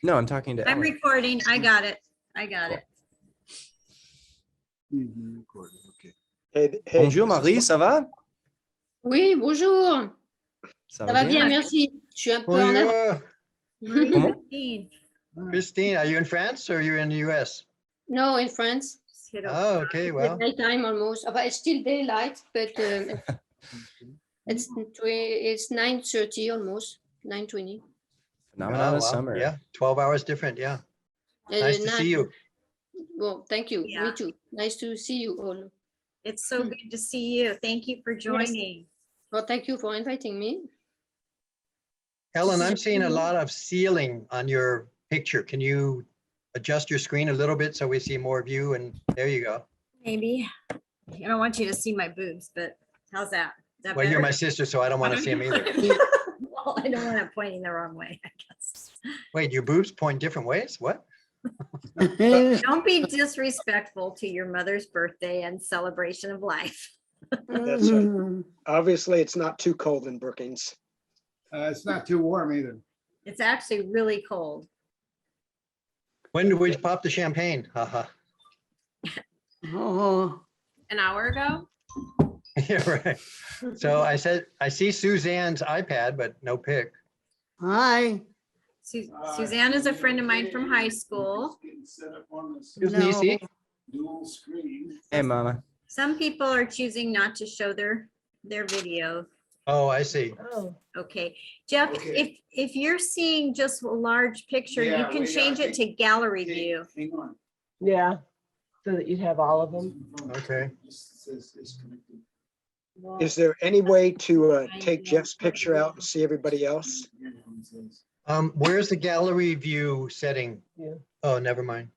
No, I'm talking to I'm Ellen. recording. I got it. I got it. Hey, Bonjour Marie, ça va? Oui, bonjour. Ça Ça va bien, bien? merci. Je suis un peu en avance. Bonjour. Comment? Christine, are you in France or you're in the US? No, in France. Just hit over. Oh, okay, well, It's nighttime almost. But it's still daylight, but it's 9:30 almost, 9:20. Phenomenon oh, of wow, summer. yeah, 12 hours different, yeah. Nice to see you. Well, thank you. Yeah. Me too. Nice to see you all. It's so good to see you. Thank you for joining. Well, thank you for inviting me. Ellen, I'm seeing a lot of ceiling on your picture. Can you adjust your screen a little bit so we see more of you? And there you go. Maybe. I don't want you to see my boobs, but how's that? Is that Well, you're my better? sister, so I don't want to see them either. Well, I don't want it pointing the wrong way, I guess. Wait, your boobs point different ways? What? Don't be disrespectful to your mother's birthday and celebration of life. That's right. Obviously, it's not too cold in Brookings. It's not too warm either. It's actually really cold. When did we pop the champagne? Haha. Oh, An hour ago? Yeah, right. So I said, I see Suzanne's iPad, but no pic. hi. Suzanne is a friend of mine from high school. Who's No. Nisi? Dual screen. Hey, Mama. Some people are choosing not to show their video. Oh, I see. Okay, Jeff, Okay. if you're seeing just a large picture, you Yeah, can we change it to gallery Okay, view. hang on. Yeah, so that you'd have all of them. Okay. Says disconnected. Is there any way to take Jeff's picture out and see everybody else? Where's the gallery view setting? Yeah. Oh, never mind.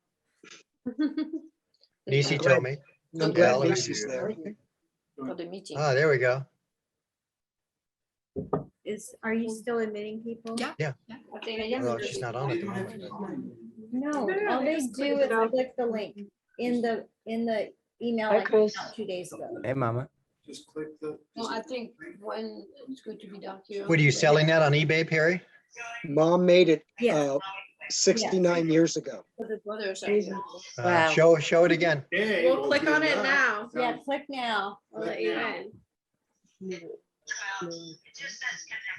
Nisi told me. I'm glad Gallery Lisa's view. there. For the meeting. Ah, there we go. Are you still admitting people? I think I am. Oh, she's not on at the moment. No, all they do is click the link in the email Hi, I Chris. sent out 2 days ago. Hey, Mama. Just click the. No, I think when it's good to be dark here. What are you selling that on eBay, Perry? Mom made it Yeah. 69 years ago. For the brothers. Wow. Show it again. Hey, We'll click on it now. Yeah, click now. I'll let you in.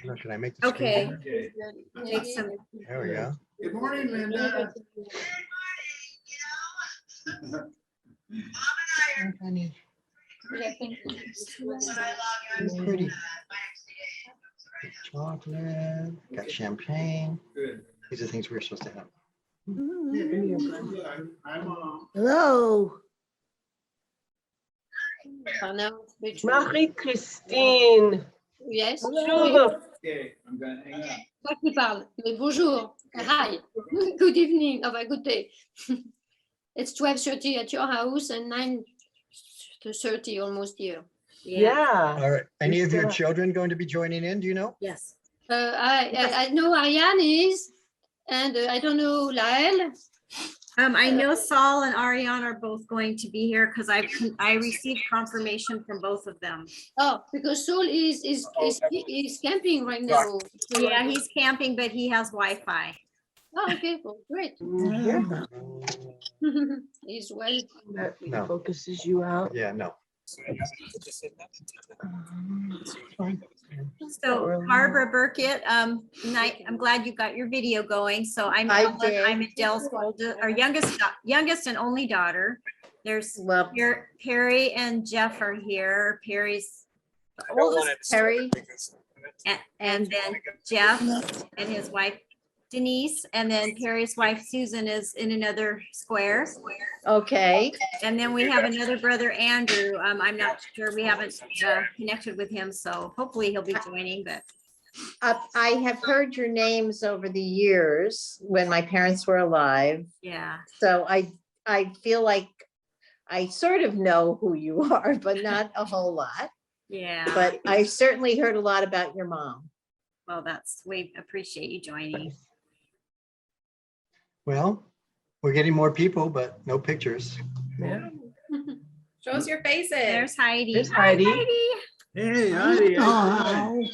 Look, can I make the screen Okay. bigger? Okay. Take some, There we go. Good morning, Linda. Pretty. Chocolate, got champagne. Good. These are things we're supposed to have. I'm Hello. Marie-Christine. Yes. Bonjour. okay. I'm gonna hang up. Toi qui parle. Mais bonjour. Hi. Good evening. Oh, good day. It's 12:30 at your house and 9:30 almost here. yeah, Yeah. All right. Any of your still- children going to be joining in? Do you know? yes. I know Ariane is, and I don't know Lael. I know Saul and Ariane are both going to be here because I received confirmation from both of them. Oh, because Saul is camping right now. Yeah, he's camping, but he has Wi-Fi. Oh, okay, well, great. Yeah. He's well. That No. focuses you out. Yeah, no. So Barbara Burkett, I'm glad you got your video going. So I'm Adele's oldest, or youngest and only daughter. There's Perry and Jeff are here. Perry's the oldest, Perry. and then Jeff and his wife Denise, and then Perry's wife Susan is in another square. Okay. And then we have another brother, Andrew. I'm not sure, we haven't connected with him, so hopefully he'll be joining, but I have heard your names over the years when my parents were alive. yeah. So I feel like I sort of know who you are, but not a whole lot. Yeah, But I certainly heard a lot about your mom. well, we appreciate you joining. Well, we're getting more people, but no pictures. Yeah. Show us your faces. There's Heidi. There's Hi, Heidi. Hey, Heidi. Oh,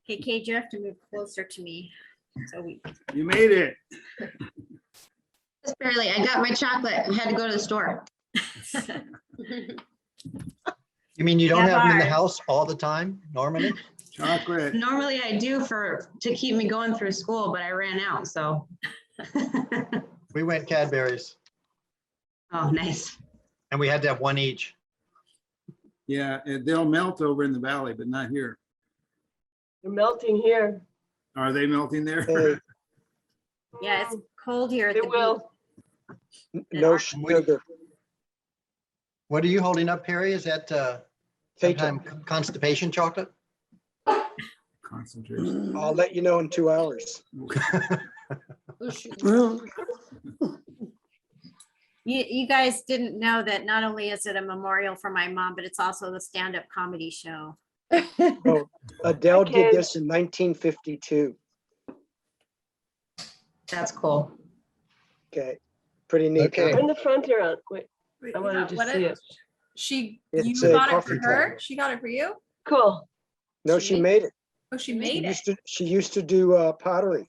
Okay, Kate, you have to move closer to me. So we, You made it. Just barely. I got my chocolate. I had to go to the store. You mean you don't Yeah, have them in the Barb. house all the time, normally? Chocolate. Normally I do to keep me going through school, but I ran out, so. We went Cadbury's Oh, nice. and we had to have one each. Yeah, they'll melt over in the valley, but not here. They're melting here. Are they melting there? Hey, yeah, it's cold here at They the beach. will. no sugar. What are you holding up, Perry? Is that Take it. sometime constipation chocolate? Concentration. I'll let you know in 2 hours. Well, You guys didn't know that not only is it a memorial for my mom, but it's also the stand-up comedy show. Oh, Adele did Okay. this in 1952. That's cool. Okay, pretty neat. Okay. huh? Turn the front here on. Wait, I Yeah, wanted to what see it. She, It's you a got it coffee for her? table. She got it for you? Cool. No, She she made it. Oh, she She made it. used to do pottery.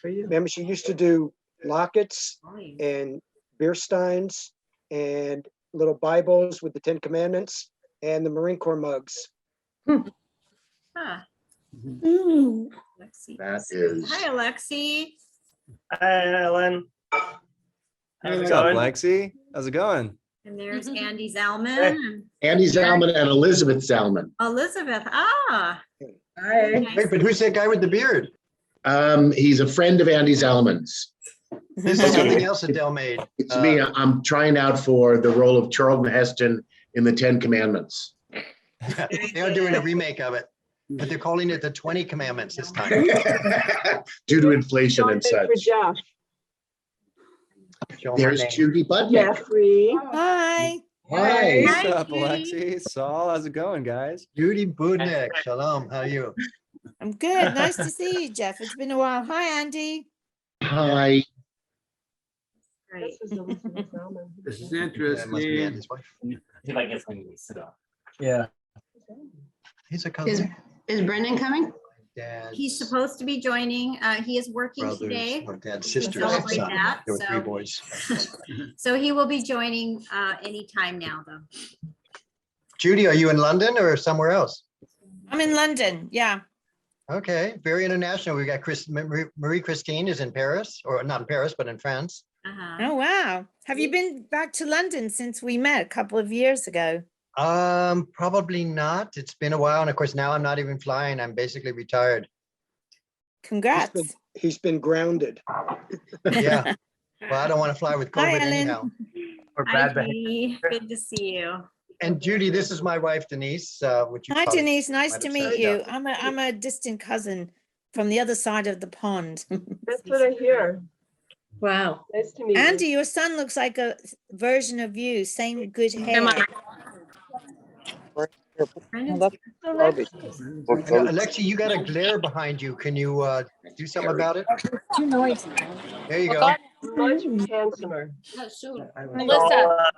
For you. Remember, she used to do lockets and beer steins and little Bibles with the 10 Commandments and the Marine Corps mugs. Huh. mm, Lexi. That is. Hi, Alexi. Hi, Ellen. How's it What's up, going? Lexi? How's it going? And there's Andy Zalman and Andy Zalman and Elizabeth Zalman. Elizabeth. Ah. Hi. nice. Wait, but who's that guy with the beard? He's a friend of Andy Zalman's. This is something else Adele made. It's me. I'm trying out for the role of Charlton Heston in the 10 Commandments. They are doing a remake of it, but they're calling it the 20 Commandments this time. Due to inflation and Something such. for Jeff. Show 'em my There's name. Judy Budnick. Jeffrey. hi. Hi. What's Hi, up, Judy. Alexi? Saul, how's it going, guys? Judy Budnick. Shalom. How are you? I'm good. Nice to see you, Jeff. It's been a while. Hi, Andy. Hi. Great. This is Elizabeth Zalman. This is That must be interesting. Andy's wife. Yeah. He's a Is, cousin. is Brendan coming? Dad's He's supposed to be joining. He is working brothers, today. or dad's to sister's celebrate son. that, There were three so- boys. So he will be joining anytime now, though. Judy, are you in London or somewhere else? I'm in London. Yeah. Okay, very international. We got Marie Christine is in Paris, or not in Paris, but in France. Uh-huh. Oh, wow. Have you been back to London since we met a couple of years ago? Probably not. It's been a while, and of course now I'm not even flying. I'm basically retired. Congrats. He's been grounded. Yeah. Well, I don't want to fly with Hi, COVID Ellen. anyhow. Or Hi, bad behavior. Dee. Good to see you. And Judy, this is my wife Denise, which you Hi, probably Denise. Nice might to have meet said, you. I'm a distant cousin from the other side of the pond. That's what I hear. Wow. Nice to meet you. Andy, your son looks like a version of you. Same good hair. Brendan's Garbage. Alexi, you got a glare behind you. Can you do something about it? Too noisy. There you go. Much handsomer. Oh, so Melissa.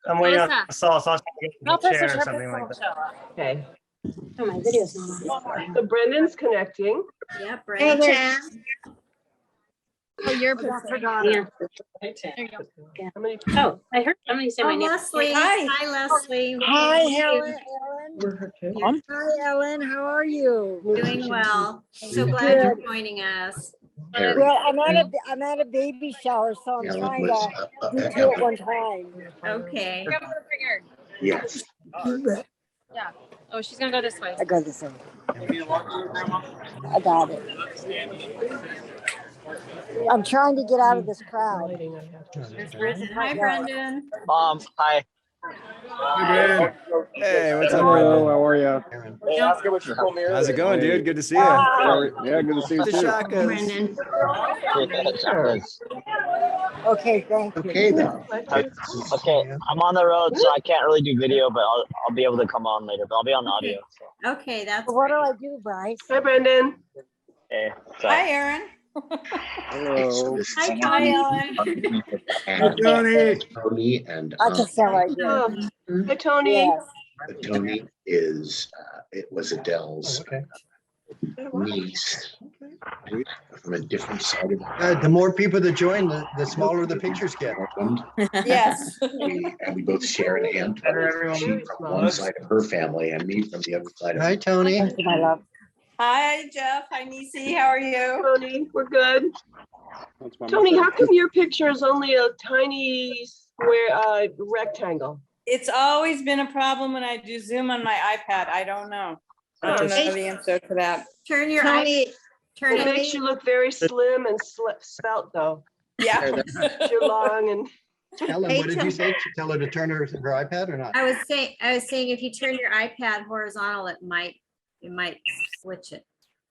I'm waiting on Melissa. Saul. Saul's trying to get in the chair or something like that. Okay. oh, my video's not on. So Brendan's connecting. Yep, Brendan. Oh, you're. How many? Oh, I heard somebody say Oh, my name. Leslie. Hi. Hi, Leslie. Hi, Good to see you. Helen. We're her kids. Hi, Ellen. How are you? Doing well. So glad you're joining us. Harry. Well, I'm at a baby shower, so I'm Yeah, trying let's, to do two at one time. Okay. Yes. Oh, she's gonna go this way. I go this way. I got it. I'm trying to get out of this crowd. Lighting I have to- There's Brendan. Hi, Brendan. Mom, hi. Hi, Hey, what's up, Brendan? How are you? Aaron. Hey, ask her what your full mirror How's it going, dude? Good to see you. Yeah, good to see The shakas. Brendan. Okay, thank you. Okay, then. Okay, I'm on the road, so I can't really do video, but I'll be able to come on later, but I'll be on the audio. So. Okay, that's So what do great. I do, Bryce? Hi, Brendan. Hey, so. Hi, Aaron. Okay, so this is Hi, Tony Tony. and Tony and I can sound like Oh, that. hi, Tony. Yes. Tony is, it was Oh, Adele's okay. niece from a different side of The more people that join, the smaller the pictures get. Ireland. Yes. And we both share an aunt. She from one side of her family and me from the other side of. Hi, Tony. Thank you, my love. Hi, Jeff. Hi, Nisi. How are you? Tony, we're good. Tony, how come your picture is only a tiny square rectangle? It's always been a problem when I do Zoom on my iPad. I don't know. I don't know the answer to that. Turn your Tony, turn It makes you look very slim and svelte though. Yeah. You're long and. Ellen, what did you say? Tell her to turn her iPad or not? I was saying if you turn your iPad horizontal, it might switch it.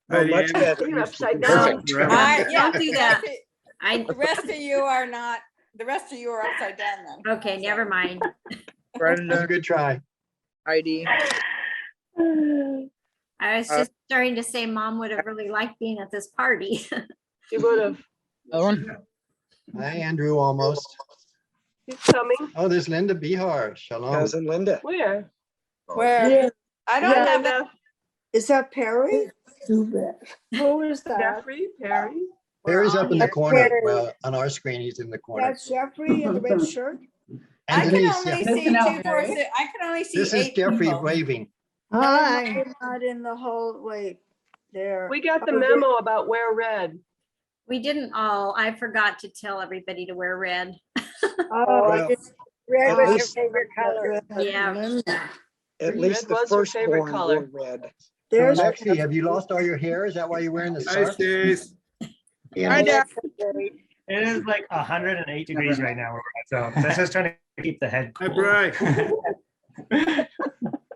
Oh, much better. You're upside down. Perfect. Don't do that. The rest of you are not. The rest of you are upside down then. Okay, never mind. That's a good try. Heidi. I was just starting to say Mom would have really liked being at this party. You would have. Hi, Andrew, almost. He's coming. Oh, there's Linda Bihar. Shalom. Cousin Linda. Where? Where? Yeah. I don't have it. Is that Perry? Who is that? Jeffrey, Perry. Perry's up in the corner. Perry. Well, on our screen, he's in the corner. That's Jeffrey in the red shirt? I And can Denise, only yeah. see 2, 4, 6. I can only see This is 8 Jeffrey people. waving. Hi. Not in the whole, wait, there. We got the memo about wear red. We didn't all. I forgot to tell everybody to wear red. Oh, Well, red at was your least- favorite color. Yeah. At least Red the was her favorite firstborn color. wore red. There's. Lexi, have you lost all your hair? Is that why you're wearing the Hi, scarf? Stace. Yeah. It is like 108 degrees right now where we're at, so just trying to keep the head Hi, cool. Bri.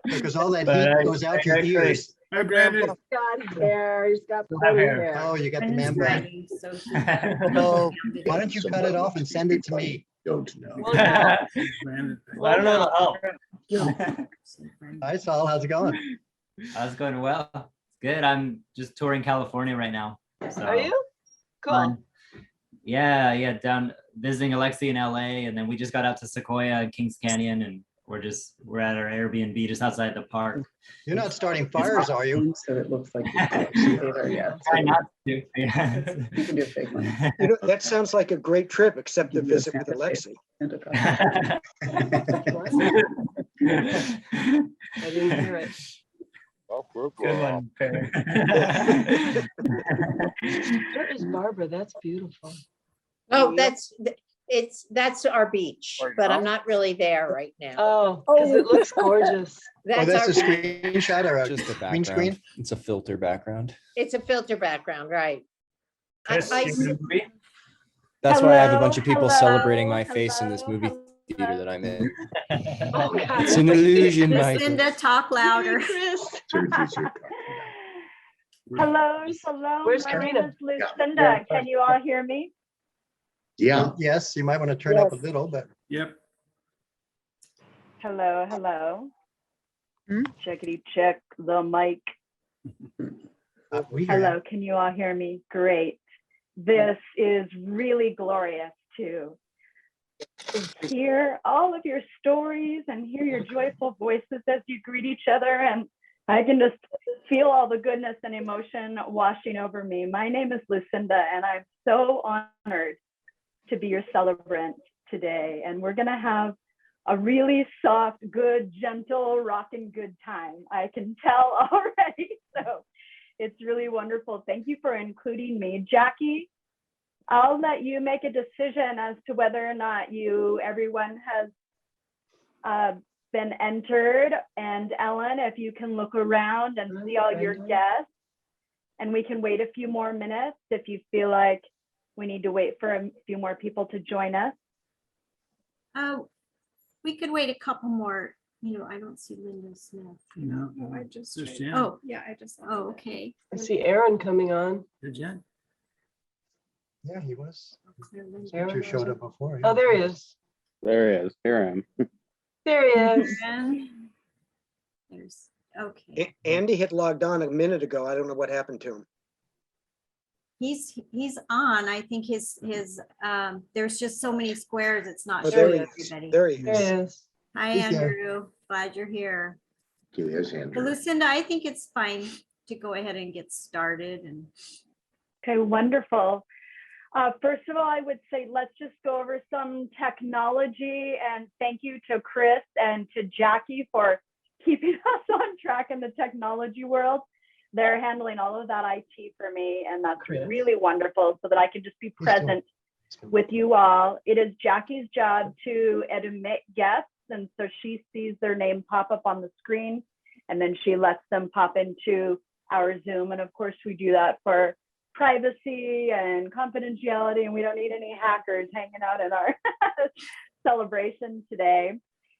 Because all that But heat goes out your actually- ears. Hi, Brandon. He's got hair. He's got Still have plenty of hair. hair. Oh, you got the And man he's bun. writing, so So why don't you cut it off and send it to me? Don't know. Brandon. I don't know how to help. Hi, Saul. How's it going? How's it going? Well, it's good. I'm just touring California right now. So Are you? Cool. fun. Yeah, down visiting Alexi in LA, and then we just got out to Sequoia and Kings Canyon, and we're at our Airbnb just outside the park. You're not starting fires, are you? So it looks like. Try not to. Yeah. You can do a fake one. You know, that sounds like a great trip, except the visit with Alexi. I didn't hear it. Good one, Perry. Where is Barbara? That's beautiful. Oh, that's our beach, but I'm not really there right now. Oh, because it looks gorgeous. Oh, that's a our screenshot or a Just a green background. screen? It's a filter background. It's a filter background, right? Chris, I- you agree? That's why I have a bunch of Hello, people hello, celebrating my face in this hello, movie theater that I'm in. Oh, God. It's an illusion, Michael. Lucinda, talk louder. Chris. Hello, hello. Where's My name Karina? is Lucinda. Can you all hear me? Yeah. Yes, you might want to turn up a Yes. little, but Yep. Hello, hello. Checkity check the mic. we hear you. Hello, can you all hear me? Great. This is really glorious to hear all of your stories and hear your joyful voices as you greet each other. And I can just feel all the goodness and emotion washing over me. My name is Lucinda, and I'm so honored to be your celebrant today. And we're going to have a really soft, good, gentle, rocking good time. I can tell already. So it's really wonderful. Thank you for including me. Jackie, I'll let you make a decision as to whether or not everyone has been entered. And Ellen, if you can look around and see all your guests, and we can wait a few more minutes if you feel like we need to wait for a few more people to join us. We could wait a couple more. I don't see Linda Smith. No. I just. There's Jan. Oh, Yeah, I just. oh, okay. I see Aaron coming on. There's Jan. Yeah, he was. Aaron Picture showed up before. Oh, there he is. There he is. Here I am. There he is. There's, okay. Andy had logged on a minute ago. I don't know what happened to him. He's on. I think his there's just so many squares. It's not Oh, there showing he is. everybody. There he There is. he is. Hi, He's there. Andrew. Glad you're here. There's But Andrew. Lucinda, I think it's fine. to go ahead and get started. And Okay, wonderful. First of all, I would say let's just go over some technology, and thank you to Chris and to Jackie for keeping us on track in the technology world. They're handling all of that IT for me, and that's really wonderful so that I can just be present with you all. It is Jackie's job to admit guests, and so she sees their name pop up on the screen, and then she lets them pop into our Zoom. And of course, we do that for privacy and confidentiality, and we don't need any hackers hanging out at our celebration today.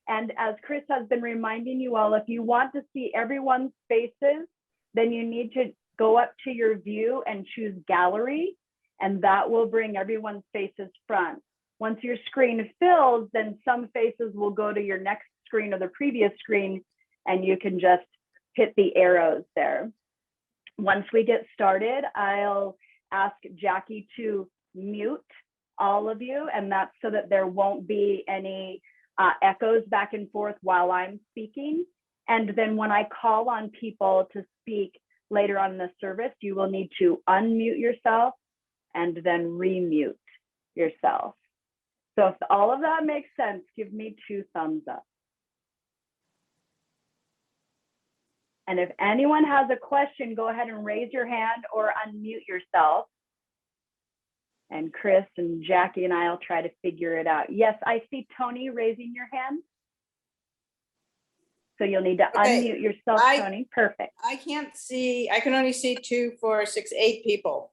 And as Chris has been reminding you all, if you want to see everyone's faces, then you need to go up to your view and choose gallery, and that will bring everyone's faces front. Once your screen fills, then some faces will go to your next screen or the previous screen, and you can just hit the arrows there. Once we get started, I'll ask Jackie to mute all of you, and that's so that there won't be any echoes back and forth while I'm speaking. And then when I call on people to speak later on in the service, you will need to unmute yourself and then remute yourself. So if all of that makes sense, give me 2 thumbs up. And if anyone has a question, go ahead and raise your hand or unmute yourself. And Chris and Jackie and I will try to figure it out. Yes, I see Tony raising your hand. So you'll need to unmute yourself, Tony. Perfect. I can't see, I can only see 2, 4, 6, 8 people.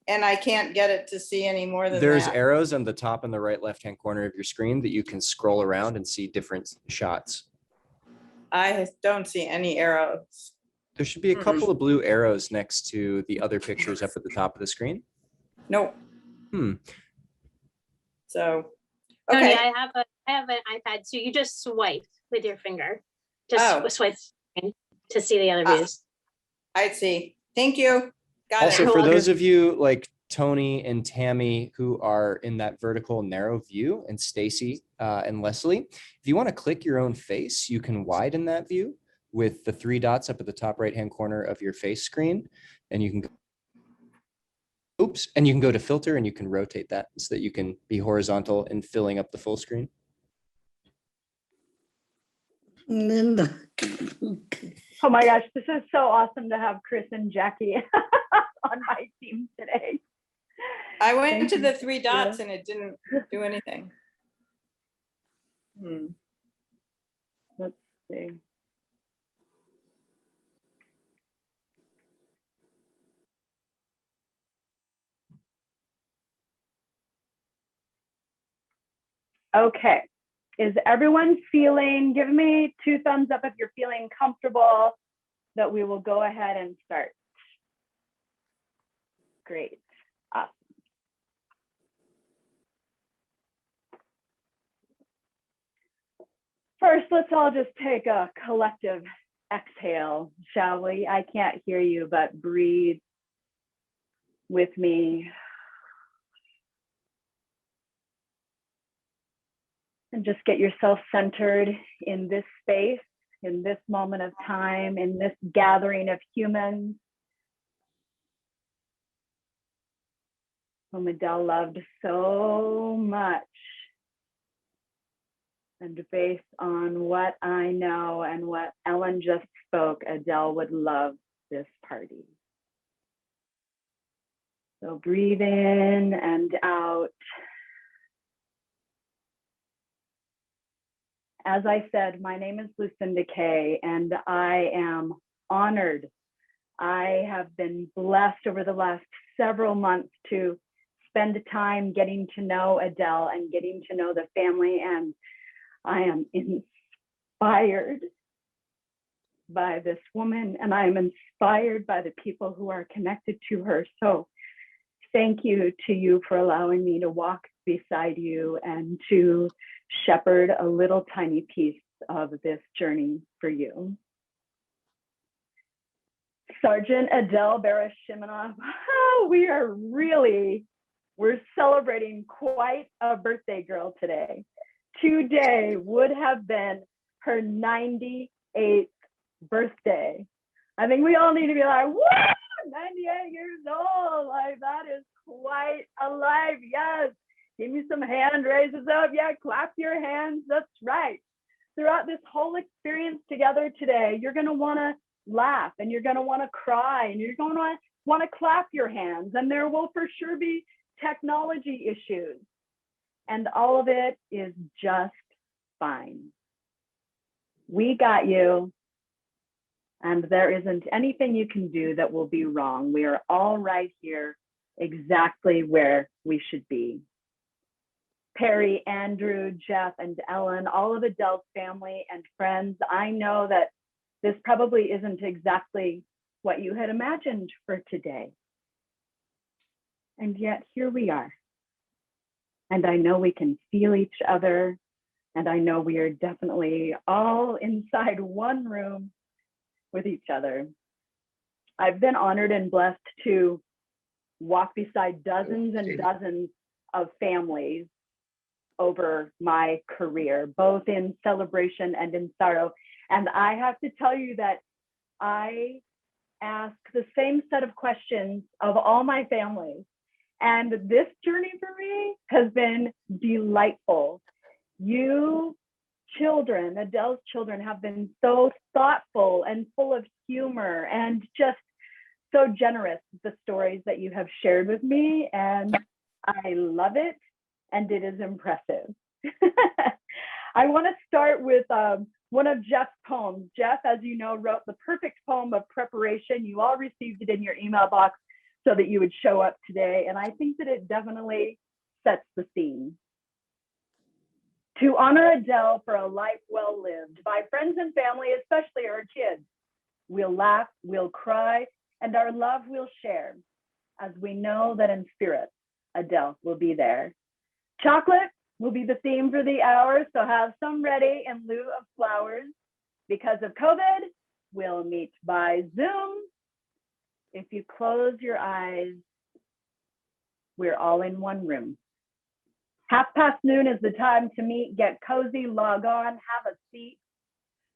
And I can't get it to see any more than There's that. arrows on the top and the right left-hand corner of your screen that you can scroll around and see different shots. I don't see any arrows. There should be a couple of blue arrows next to the other pictures up at the top of the screen. Nope. So, Tony, okay. I have an iPad, so you just swipe with your finger. Just swipe to see the other views. I see. Thank you. Got Also, it. for those of you like Tony and Tammy who are in that vertical narrow view, and Stacy and Leslie, if you want to click your own face, you can widen that view with the 3 dots up at the top right-hand corner of your face screen, and you can and you can go to filter and you can rotate that so that you can be horizontal and filling up the full screen. Linda. Oh my gosh, this is so awesome to have Chris and Jackie on my team today. I went to the 3 dots and it didn't do anything. Let's see. Okay, is everyone feeling, give me 2 thumbs up if you're feeling comfortable that we will go ahead and start. Great, awesome. First, let's all just take a collective exhale, shall we? I can't hear you, but breathe with me. And just get yourself centered in this space, in this moment of time, in this gathering of humans whom Adele loved so much. And based on what I know and what Ellen just spoke, Adele would love this party. So breathe in and out. As I said, my name is Lucinda Kay, and I am honored. I have been blessed over the last several months to spend time getting to know Adele and getting to know the family, and I am inspired by this woman, and I am inspired by the people who are connected to her. So thank you to you for allowing me to walk beside you and to shepherd a little tiny piece of this journey for you. Sergeant Adele Berres Shimanoff, we're celebrating quite a birthday girl today. Today would have been her 98th birthday. I think we all need to be like, woo, 98 years old. Like, that is quite a life. Yes. Give me some hand raises up. Yeah, clap your hands. That's right. Throughout this whole experience together today, you're going to want to laugh and you're going to want to cry and you're going to want to clap your hands. And there will for sure be technology issues. And all of it is just fine. We got you. And there isn't anything you can do that will be wrong. We are all right here, exactly where we should be. Perry, Andrew, Jeff, and Ellen, all of Adele's family and friends, I know that this probably isn't exactly what you had imagined for today. And yet here we are. And I know we can feel each other. And I know we are definitely all inside one room with each other. I've been honored and blessed to walk beside dozens and dozens of families over my career, both in celebration and in sorrow. And I have to tell you that I ask the same set of questions of all my families. And this journey for me has been delightful. You children, Adele's children, have been so thoughtful and full of humor and just so generous with the stories that you have shared with me. And I love it. And it is impressive. I want to start with one of Jeff's poems. Jeff, as you know, wrote the perfect poem of preparation. You all received it in your email box so that you would show up today. And I think that it definitely sets the scene. To honor Adele for a life well lived by friends and family, especially her kids. We'll laugh, we'll cry, and our love we'll share, as we know that in spirit, Adele will be there. Chocolate will be the theme for the hour, so have some ready in lieu of flowers. Because of COVID, we'll meet by Zoom. If you close your eyes, we're all in one room. noon is the time to meet, get cozy, log on, have a seat.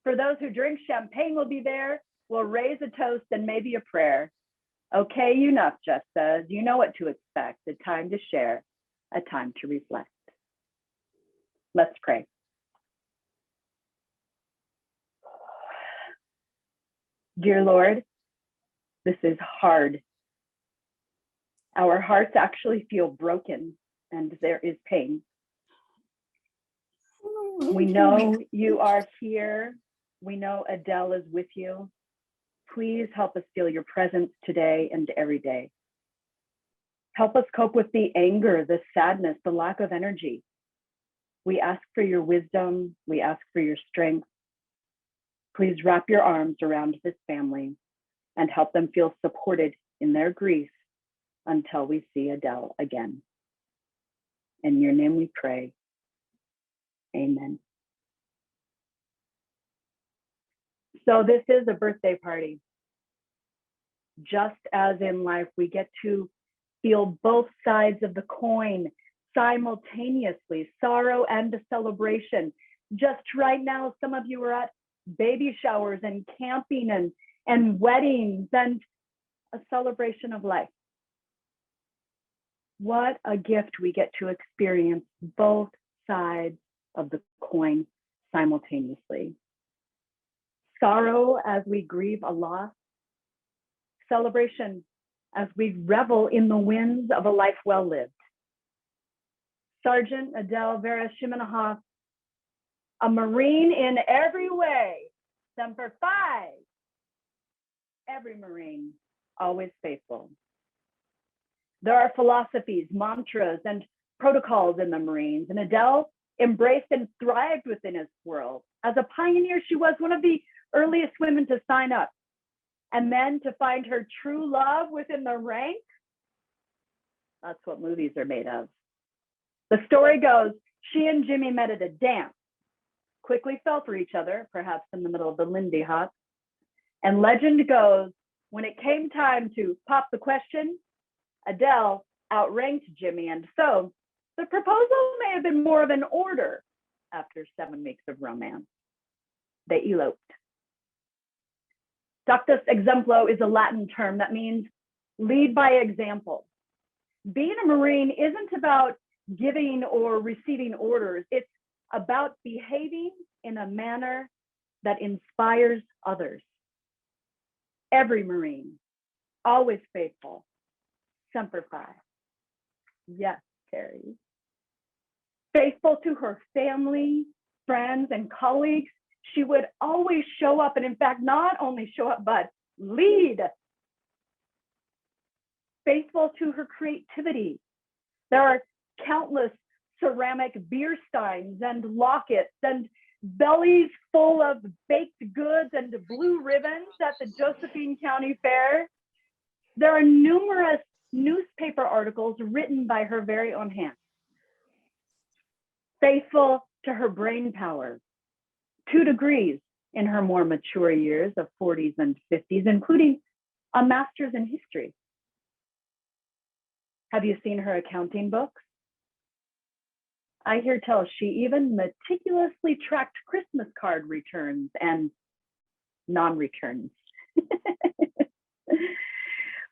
For those who drink, champagne will be there. We'll raise a toast and maybe a prayer. Okay, enough, Jeff says. You know what to expect, a time to share, a time to reflect. Let's pray. Dear Lord, this is hard. Our hearts actually feel broken and there is pain. We know you are here. We know Adele is with you. Please help us feel your presence today and every day. Help us cope with the anger, the sadness, the lack of energy. We ask for your wisdom. We ask for your strength. Please wrap your arms around this family and help them feel supported in their grief until we see Adele again. In your name we pray. Amen. So this is a birthday party. Just as in life, we get to feel both sides of the coin simultaneously, sorrow and celebration. Just right now, some of you are at baby showers and camping and weddings and a celebration of life. What a gift we get to experience both sides of the coin simultaneously. Sorrow as we grieve a loss, celebration as we revel in the winds of a life well lived. Sergeant Adele Berres Shimanoff, a Marine in every way, Semper Fi. Every Marine, always faithful. There are philosophies, mantras, and protocols in the Marines, and Adele embraced and thrived within his world. As a pioneer, she was one of the earliest women to sign up. And then to find her true love within the ranks, that's what movies are made of. The story goes, she and Jimmy met at a dance, quickly fell for each other, perhaps in the middle of the Lindy Hop. And legend goes, when it came time to pop the question, Adele outranked Jimmy, and so the proposal may have been more of an order after 7 weeks of romance. They eloped. Ductus exemplo is a Latin term that means lead by example. Being a Marine isn't about giving or receiving orders. It's about behaving in a manner that inspires others. Every Marine, always faithful, semper fi. Yes, Terry. Faithful to her family, friends, and colleagues, she would always show up, and in fact, not only show up, but lead. Faithful to her creativity. There are countless ceramic beer steins and lockets and bellies full of baked goods and blue ribbons at the Josephine County Fair. There are numerous newspaper articles written by her very own hand. Faithful to her brain power, 2 degrees in her more mature years of 40s and 50s, including a master's in history. Have you seen her accounting books? I hear tell she even meticulously tracked Christmas card returns and non-returns.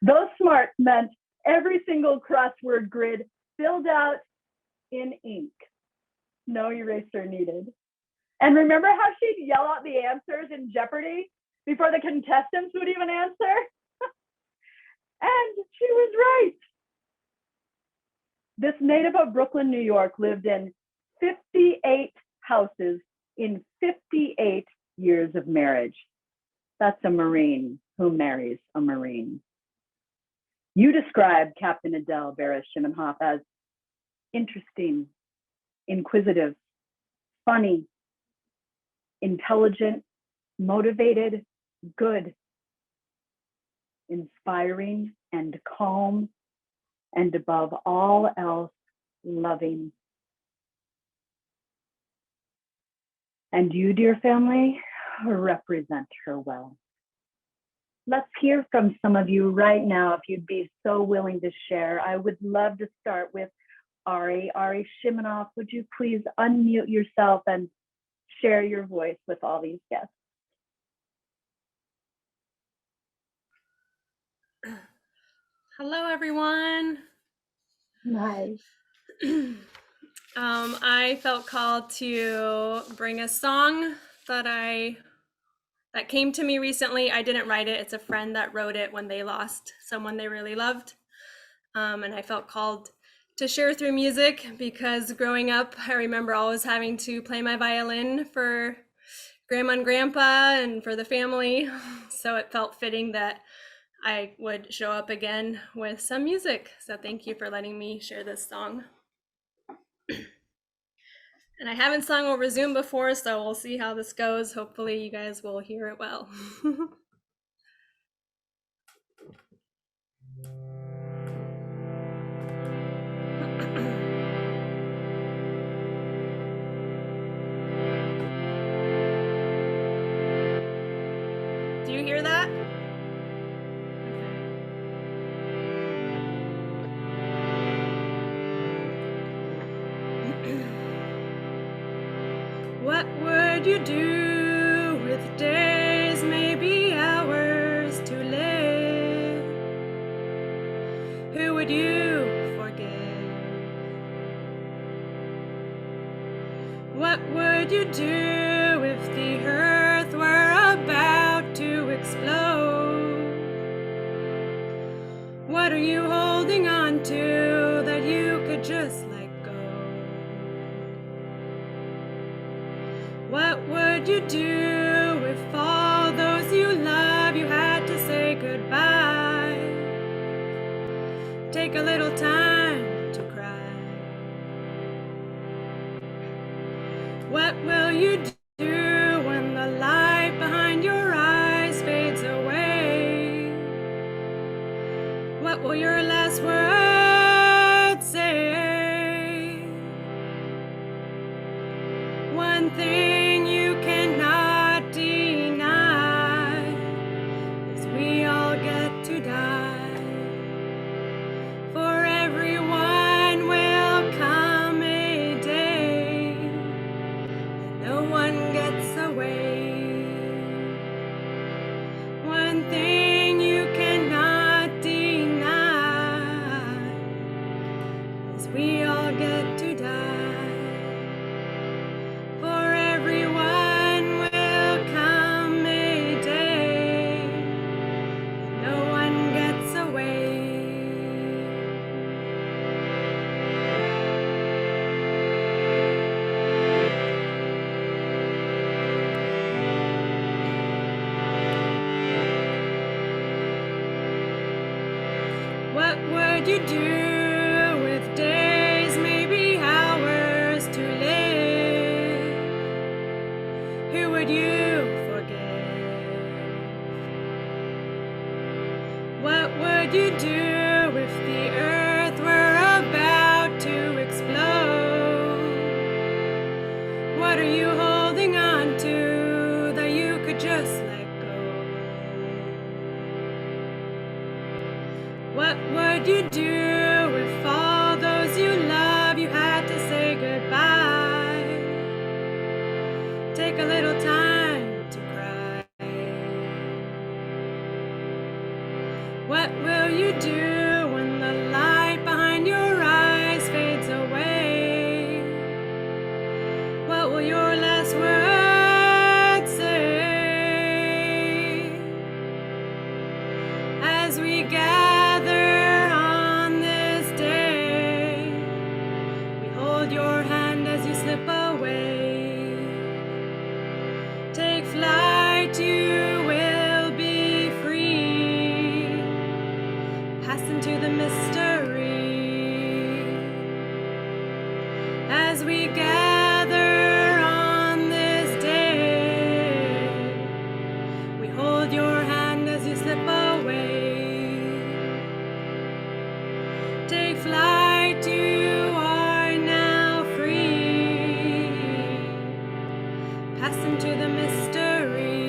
Those smarts meant every single crossword grid filled out in ink. No eraser needed. And remember how she'd yell out the answers in Jeopardy before the contestants would even answer? And she was right. This native of Brooklyn, New York, lived in 58 houses in 58 years of marriage. That's a Marine who marries a Marine. You described Captain Adele Berres Shimanoff as interesting, inquisitive, funny, intelligent, motivated, good, inspiring, and calm, and above all else, loving. And you, dear family, represent her well. Let's hear from some of you right now, if you'd be so willing to share. I would love to start with Ari. Ari Shimanoff, would you please unmute yourself and share your voice with all these guests? Hello, everyone. Hi. I felt called to bring a song that came to me recently. I didn't write it. It's a friend that wrote it when they lost someone they really loved. And I felt called to share through music because growing up, I remember always having to play my violin for grandma and grandpa and for the family. So it felt fitting that I would show up again with some music. So thank you for letting me share this song. And I haven't sung over Zoom before, so we'll see how this goes. Hopefully you guys will hear it well. Do you hear that? What would you do with days, maybe hours to live? Who would you forgive? What would you do if the earth were about to explode? What are you holding on to that you could just let go? What would you do if all those you love you had to say goodbye? Take a little time to cry. What will you do when the light behind your eyes fades away? What will your last words say? One thing you cannot deny is we all get to die. For every you do with days, maybe hours to live? Who would you forgive? What would you do if the earth were about to explode? What are you holding on to that you could just let go? What would you do if all those you love you had to say goodbye? Take a little time to cry. What will you do when the light behind your eyes fades away? What will your last words say? As we gather on this day, we hold your hand as you slip away. Take flight, you will be free. Pass into the mystery. As we gather on this day, we hold your hand as you slip away. Take flight, you are now free. Pass into the mystery.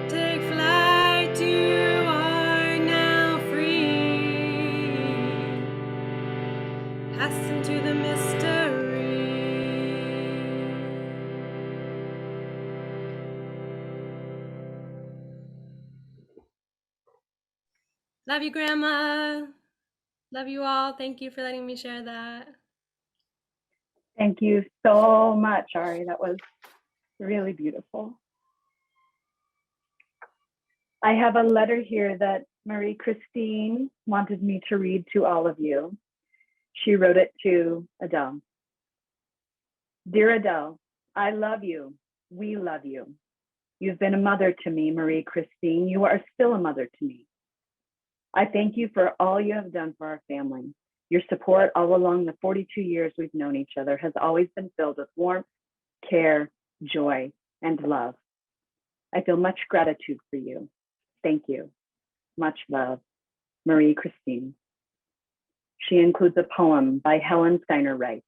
Take flight, you are now free. Pass into the mystery. Love you, Grandma. Love you all. Thank you for letting me share that. Thank you so much, Ari. That was really beautiful. I have a letter here that Marie Christine wanted me to read to all of you. She wrote it to Adele. Dear Adele, I love you. We love you. You've been a mother to me, Marie Christine. You are still a mother to me. I thank you for all you have done for our family. Your support all along the 42 years we've known each other has always been filled with warmth, care, joy, and love. I feel much gratitude for you. Thank you. Much love, Marie Christine. She includes a poem by Helen Steiner Wright.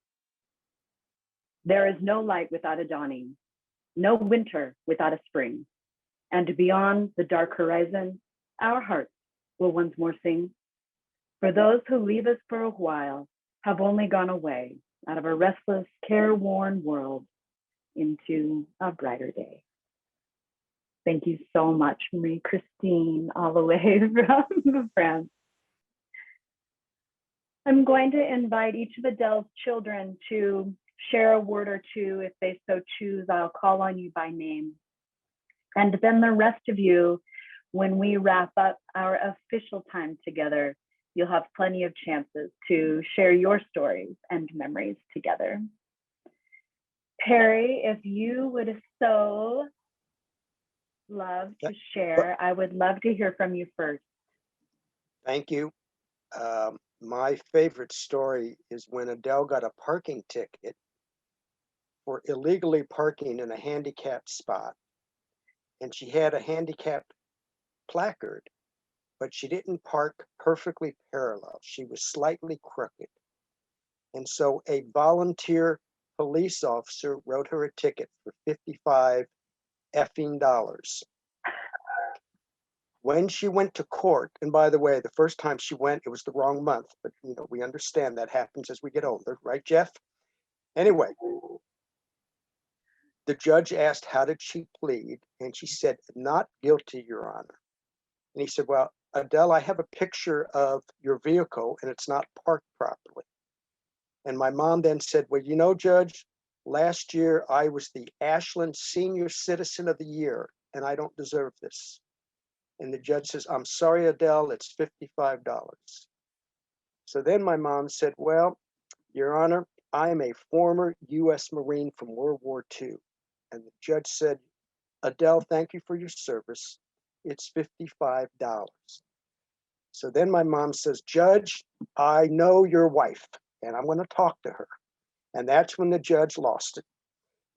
There is no light without a dawning, no winter without a spring, and beyond the dark horizon, our hearts will once more sing. For those who leave us for a while have only gone away out of a restless, careworn world into a brighter day. Thank you so much, Marie Christine, all the way from France. I'm going to invite each of Adele's children to share a word or two if they so choose. I'll call on you by name. And then the rest of you, when we wrap up our official time together, you'll have plenty of chances to share your stories and memories together. Perry, if you would so love to share, I would love to hear from you first. Thank you. My favorite story is when Adele got a parking ticket for illegally parking in a handicapped spot. And she had a handicapped placard, but she didn't park perfectly parallel. She was slightly crooked. And so a volunteer police officer wrote her a ticket for $55 effing. When she went to court, and by the way, the first time she went, it was the wrong month, but we understand that happens as we get older, right, Jeff? Anyway, the judge asked, how did she plead? And she said, not guilty, Your Honor. And he said, well, Adele, I have a picture of your vehicle and it's not parked properly. And my mom then said, well, Judge, last year I was the Ashland Senior Citizen of the Year and I don't deserve this. And the judge says, I'm sorry, Adele, it's $55. So then my mom said, well, Your Honor, I am a former U.S. Marine from World War II. And the judge said, Adele, thank you for your service. It's $55. So then my mom says, Judge, I know your wife and I'm going to talk to her. And that's when the judge lost it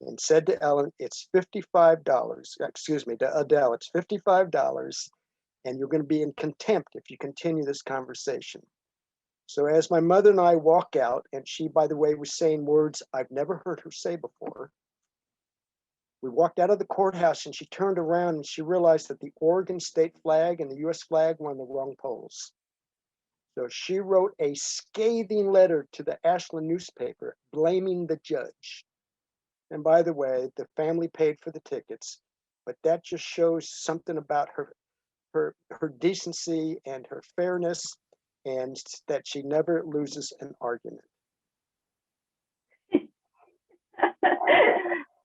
and said to Ellen, it's $55. Excuse me, to Adele, it's $55. And you're going to be in contempt if you continue this conversation. So as my mother and I walk out, and she, by the way, was saying words I've never heard her say before. We walked out of the courthouse and she turned around and she realized that the Oregon state flag and the US flag were on the wrong poles. So she wrote a scathing letter to the Ashland newspaper blaming the judge. And by the way, the family paid for the tickets, but that just shows something about her decency and her fairness, and that she never loses an argument.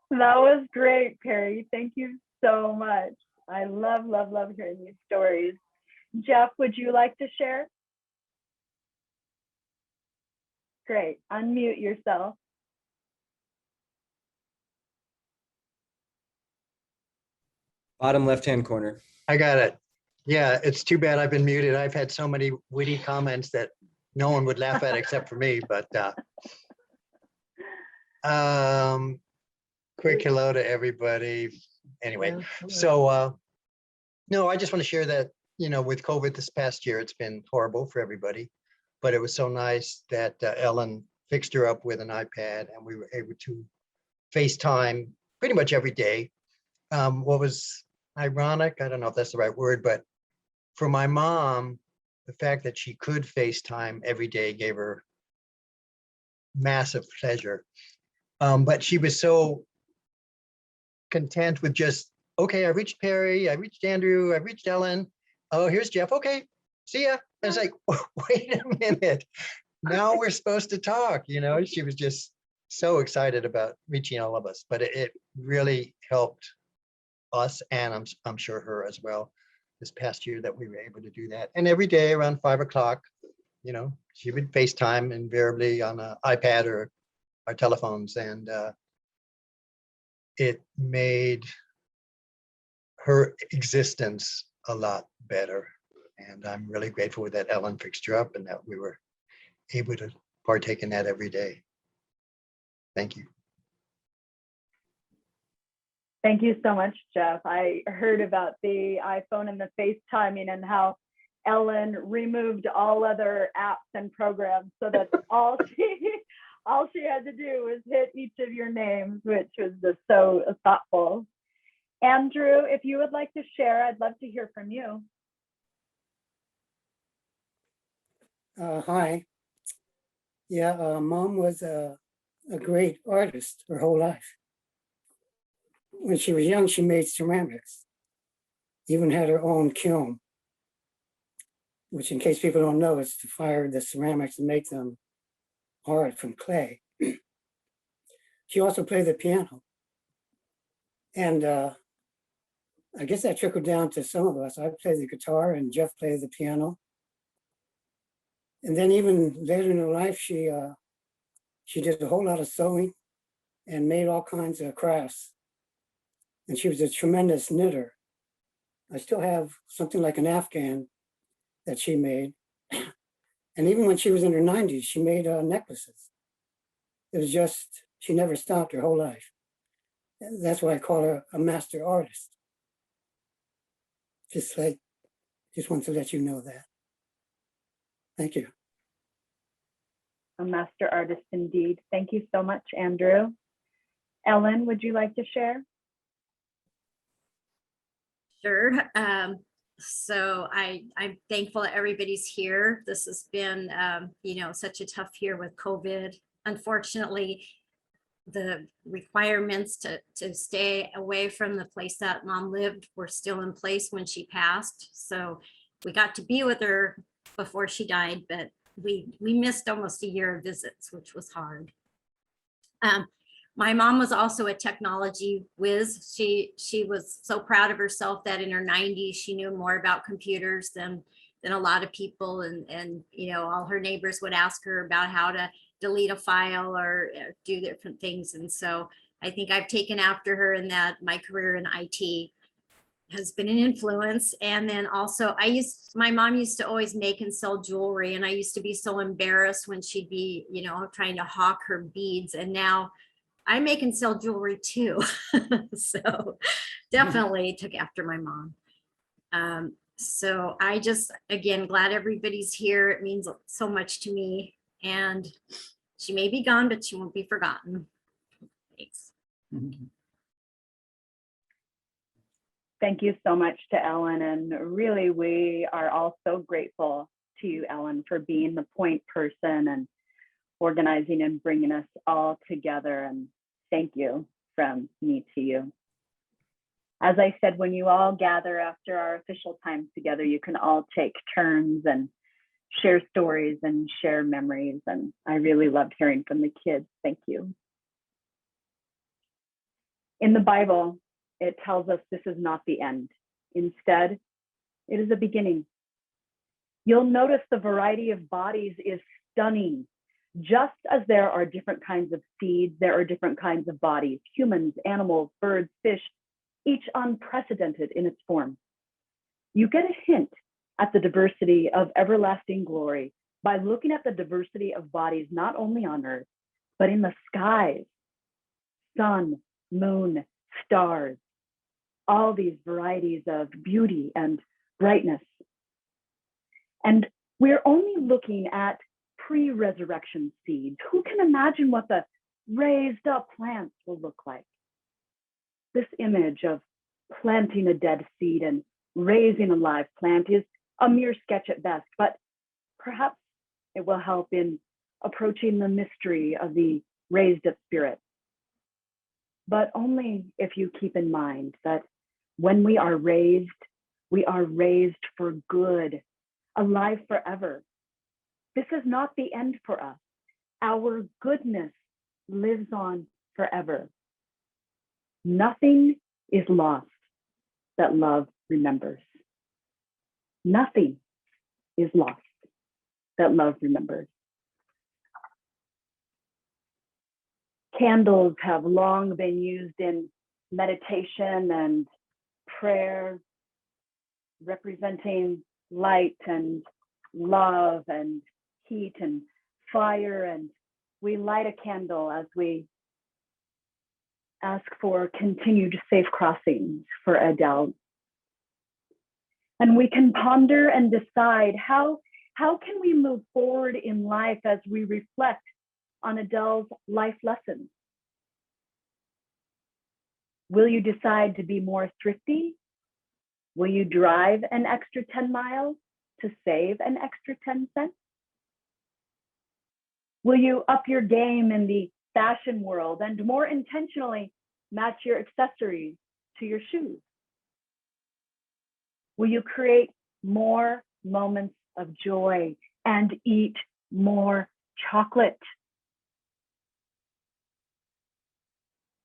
That was great, Perry. Thank you so much. I love, love, love hearing these stories. Jeff, would you like to share? Great. Unmute yourself. Bottom left-hand corner. I got it. Yeah, it's too bad I've been muted. I've had so many witty comments that no one would laugh at except for me, but quick hello to everybody. Anyway, so no, I just want to share that, you know, with COVID this past year, it's been horrible for everybody, but it was so nice that Ellen fixed her up with an iPad and we were able to FaceTime pretty much every day. What was ironic, I don't know if that's the right word, but for my mom, the fact that she could FaceTime every day gave her massive pleasure. But she was so content with just, okay, I reached Perry, I reached Andrew, I reached Ellen. Oh, here's Jeff. Okay, see ya. I was like, wait a minute. Now we're supposed to talk, you know? She was just so excited about reaching all of us, but it really helped us, and I'm sure her as well, this past year that we were able to do that. And every day around 5 o'clock, you know, she would FaceTime invariably on an iPad or our telephones, and it made her existence a lot better. And I'm really grateful that Ellen fixed her up and that we were able to partake in that every day. Thank you. Thank you so much, Jeff. I heard about the iPhone and the FaceTiming and how Ellen removed all other apps and programs so that all she had to do was hit each of your names, which was just so thoughtful. Andrew, if you would like to share, I'd love to hear from you. Hi. Yeah, Mom was a great artist her whole life. When she was young, she made ceramics, even had her own kiln, which, in case people don't know, is to fire the ceramics and make them art from clay. She also played the piano. And I guess that trickled down to some of us. I played the guitar and Jeff played the piano. And then even later in her life, she did a whole lot of sewing and made all kinds of crafts. And she was a tremendous knitter. I still have something like an Afghan that she made. And even when she was in her 90s, she made necklaces. It was just, she never stopped her whole life. That's why I call her a master artist. Just want to let you know that. Thank you. A master artist indeed. Thank you so much, Andrew. Ellen, would you like to share? Sure. So I'm thankful that everybody's here. This has been, you know, such a tough year with COVID. Unfortunately, the requirements to stay away from the place that Mom lived were still in place when she passed. So we got to be with her before she died, but we missed almost a year of visits, which was hard. My mom was also a technology whiz. She was so proud of herself that in her 90s, she knew more about computers than a lot of people. And you know, all her neighbors would ask her about how to delete a file or do different things. And so I think I've taken after her in that my career in IT has been an influence. And then also my mom used to always make and sell jewelry, and I used to be so embarrassed when she'd be, trying to hawk her beads. And now I make and sell jewelry too. So definitely took after my mom. So I just, again, glad everybody's here. It means so much to me. And she may be gone, but she won't be forgotten. Thanks. Thank you so much to Ellen. And really, we are all so grateful to you, Ellen, for being the point person and organizing and bringing us all together. And thank you from me to you. As I said, when you all gather after our official times together, you can all take turns and share stories and share memories. And I really loved hearing from the kids. Thank you. In the Bible, it tells us this is not the end. Instead, it is a beginning. You'll notice the variety of bodies is stunning. Just as there are different kinds of seeds, there are different kinds of bodies, humans, animals, birds, fish, each unprecedented in its form. You get a hint at the diversity of everlasting glory by looking at the diversity of bodies, not only on Earth, but in the skies, sun, moon, stars, all these varieties of beauty and brightness. And we're only looking at pre-resurrection seeds. Who can imagine what the raised up plants will look like? This image of planting a dead seed and raising a live plant is a mere sketch at best, but perhaps it will help in approaching the mystery of the raised up spirit. But only if you keep in mind that when we are raised for good, alive forever. This is not the end for us. Our goodness lives on forever. Nothing is lost that love remembers. Nothing is lost that love remembers. Candles have long been used in meditation and prayer, representing light and love and heat and fire. And we light a candle as we ask for continued safe crossings for Adele. And we can ponder and decide how can we move forward in life as we reflect on Adele's life lessons. Will you decide to be more thrifty? Will you drive an extra 10 miles to save an extra 10 cents? Will you up your game in the fashion world and more intentionally match your accessories to your shoes? Will you create more moments of joy and eat more chocolate?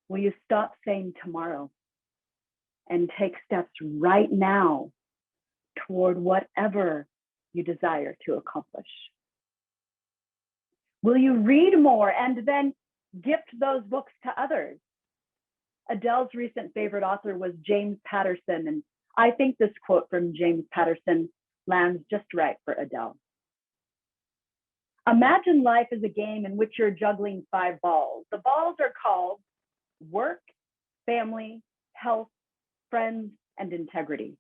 Will you stop saying tomorrow and take steps right now toward whatever you desire to accomplish? Will you read more and then gift those books to others? Adele's recent favorite author was James Patterson, and I think this quote from James Patterson lands just right for Adele. Imagine life as a game in which you're juggling 5 balls. The balls are called work, family, health, friends, and integrity.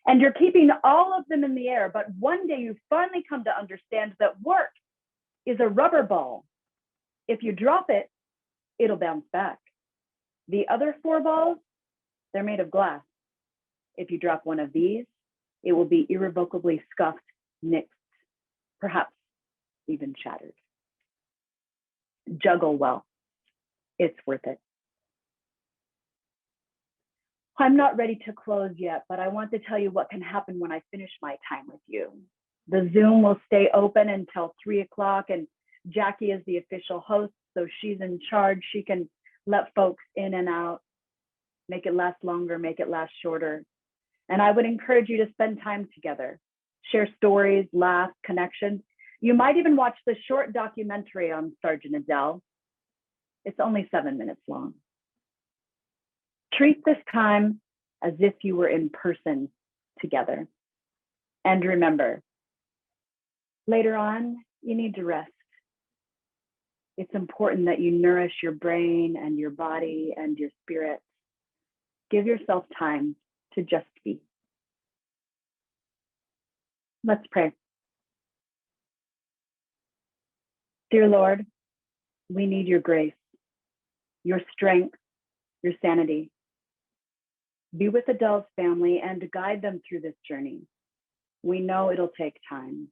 And you're keeping all of them in the air, but one day you finally come to understand that work is a rubber ball. If you drop it, it'll bounce back. The other 4 balls, they're made of glass. If you drop one of these, it will be irrevocably scuffed, nicked, perhaps even shattered. Juggle well. It's worth it. I'm not ready to close yet, but I want to tell you what can happen when I finish my time with you. The Zoom will stay open until 3 o'clock, and Jackie is the official host, so she's in charge. She can let folks in and out, make it last longer, make it last shorter. And I would encourage you to spend time together, share stories, laugh, connections. You might even watch the short documentary on Sergeant Adele. It's only 7 minutes long. Treat this time as if you were in person together. And remember, later on, you need to rest. It's important that you nourish your brain and your body and your spirit. Give yourself time to just be. Let's pray. Dear Lord, we need your grace, your strength, your sanity. Be with Adele's family and guide them through this journey. We know it'll take time.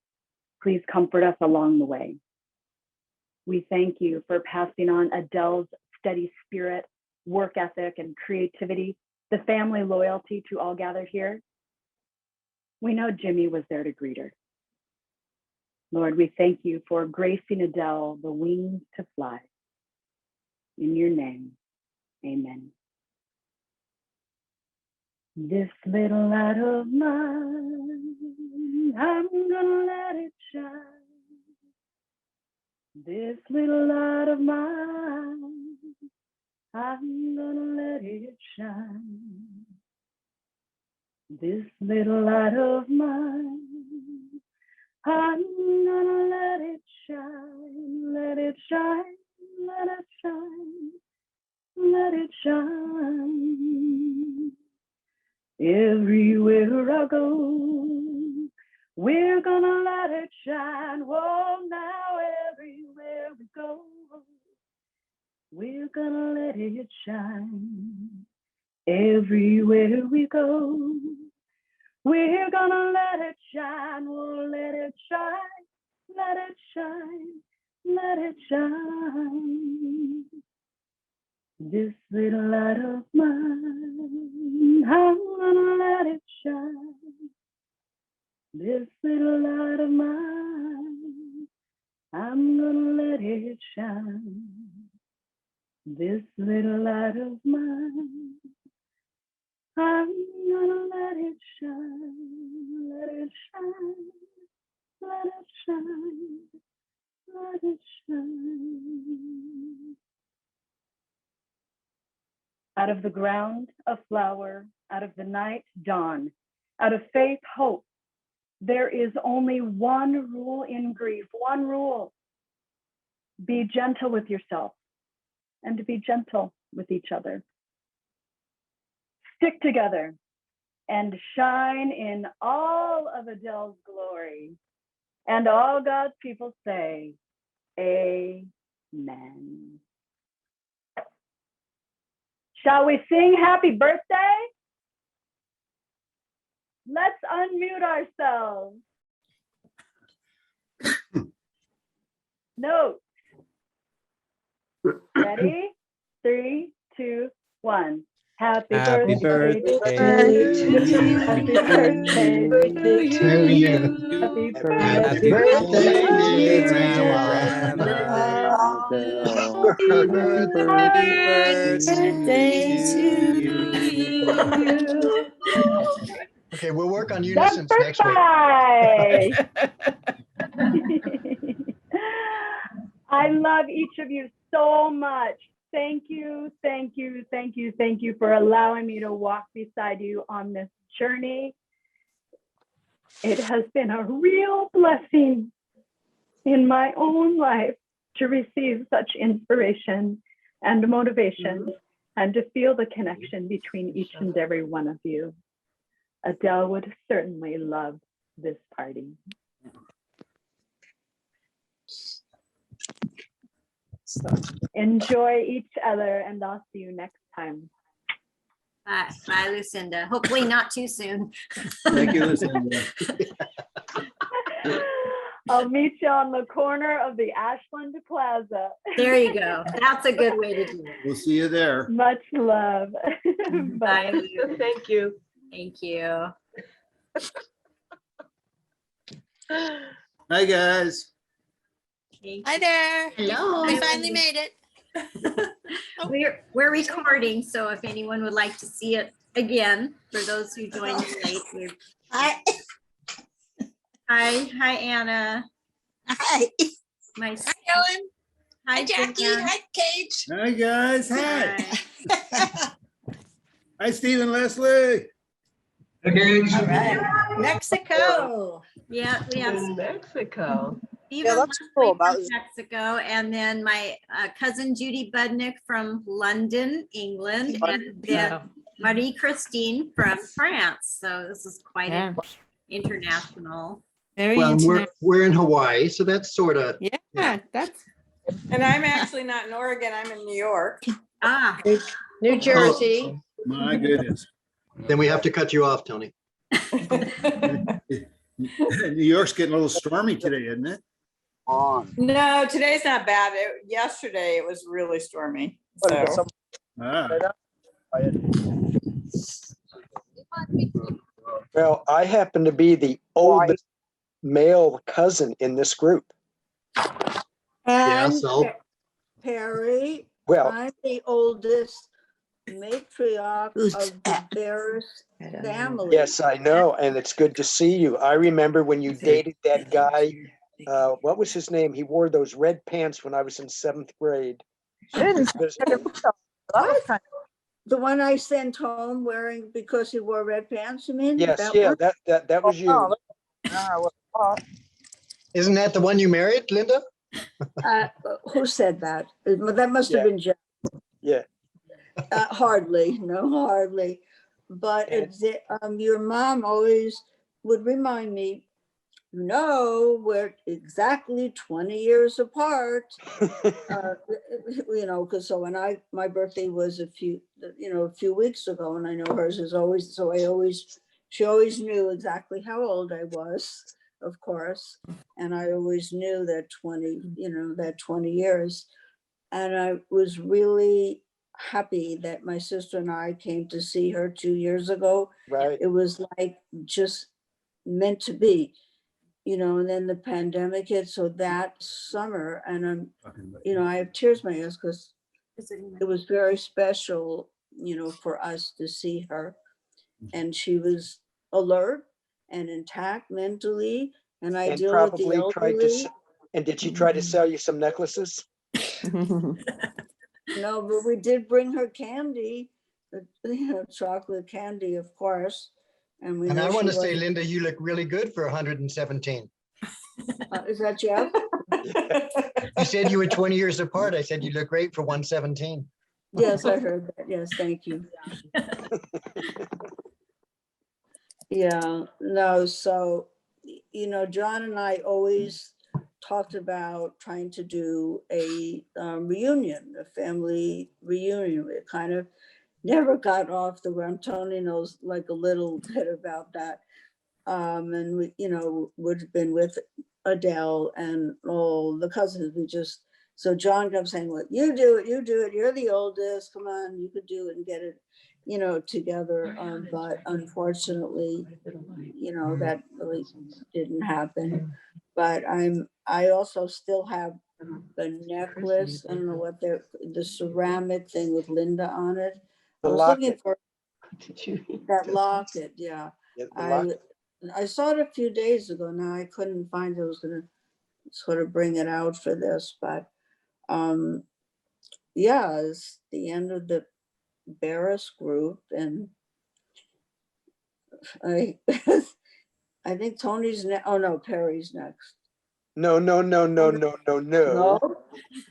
Please comfort us along the way. We thank you for passing on Adele's steady spirit, work ethic, and creativity, the family loyalty to all gathered here. We know Jimmy was there to greet her. Lord, we thank you for gracing Adele the wings to fly. In your name, amen. This little light of mine, I'm gonna let it shine. This little light of mine, I'm gonna let it shine. This little light of mine, I'm gonna let it shine, let it shine, let it shine, let it shine. Everywhere I go, we're gonna let it shine. Oh, now everywhere we go, we're gonna let it shine. Everywhere we go, we're gonna let it shine. Oh, let it shine, let it shine, let it shine. This little light of mine, I'm gonna let it shine. This little light of mine, I'm gonna let it shine. This little light of mine, I'm gonna let it shine. Let it shine, let it shine, let it shine. Out of the ground, a flower, out of the night, dawn, out of faith, hope. There is only one rule in grief, one rule. Be gentle with yourself and be gentle with each other. Stick together and shine in all of Adele's glory. And all God's people say, amen. Shall we sing happy birthday? Let's unmute ourselves. Note. Ready? 3, 2, 1. Happy birthday to you. Happy birthday to you. Happy birthday dear Grandma. Happy birthday to you. Okay, we'll work on unisons next week. I love each of you so much. Thank you, thank you, thank you, thank you for allowing me to walk beside you on this journey. It has been a real blessing in my own life to receive such inspiration and motivation and to feel the connection between each and every one of you. Adele would certainly love this party. So enjoy each other, and I'll see you next time. Bye, bye, Lucinda. Hopefully not too soon. Thank you, Lucinda. I'll meet you on the corner of the Ashland Plaza. There you go. That's a good way to do it. We'll see you there. Much love. Bye. Thank you. Thank you. Hi, guys. Hi there. Hello. I finally made it. We're recording, so if anyone would like to see it again, for those who joined us late. Hi. Hi, Anna. Hi. Hi, Ellen. Hi, Jackie. Jenna. Hi, Cage. Hi, guys. Hi. Hi, Stephen Leslie. All right. Mexico. Yeah, we have In Mexico. Stephen that's Leslie cool. from Mexico, and then my cousin Judy Budnick from London, England, and then Marie Christine from France. So this is quite international. Very Well, international. we're in Hawaii, so that's sort of. Yeah, that's. And I'm actually not in Oregon, I'm in New York. Ah, New Jersey. My goodness. Then we have to cut you off, Tony. New York's getting a little stormy today, isn't it? No, today's not bad. Yesterday it was really stormy. So. Well, I happen to be the oldest male cousin in this group. And so Perry, Well, I'm the oldest matriarch of the Berres family. yes, I know, and it's good to see you. I remember when you dated that guy. What was his name? He wore those red pants when I was in 7th grade. The one I sent home wearing because he wore red pants, you mean? Yes, that was you. Isn't that the one you married, Linda? Who said that? That must have been Jeff. Yeah. Hardly, no, hardly. But your mom always would remind me, we're exactly 20 years apart. Because so when my birthday was a few weeks ago, and I know hers is always, she always knew exactly how old I was, of course. And I always knew that 20 years. And I was really happy that my sister and I came to see her 2 years ago. Right. It was like just meant to be, and then the pandemic hit. So that summer, and I have tears in my eyes because it was very special, for us to see her. And she was alert and intact mentally. And I deal with the elderly. And did she try to sell you some necklaces? No, but we did bring her candy, chocolate candy, of course. And I want to say, Linda, you look really good for 117. Is that Jeff? You said you were 20 years apart. I said you look great for 117. Yes, I heard that. Yes, thank you. Yeah, no, so, John and I always talked about trying to do a reunion, a family reunion. It kind of never got off the ground. Tony knows like a little bit about that. And we, would have been with Adele and all the cousins. So John kept saying, well, you do it, you're the oldest, come on, you could do it and get it, together. But unfortunately, that really didn't happen. But I also still have the necklace. I don't know what the ceramic thing with Linda on it. I was looking for that locket. Yeah. I saw it a few days ago. Now I couldn't find it. I was going to sort of bring it out for this, but it's the end of the Berres group, and I think Tony's next. Oh no, Perry's next. No.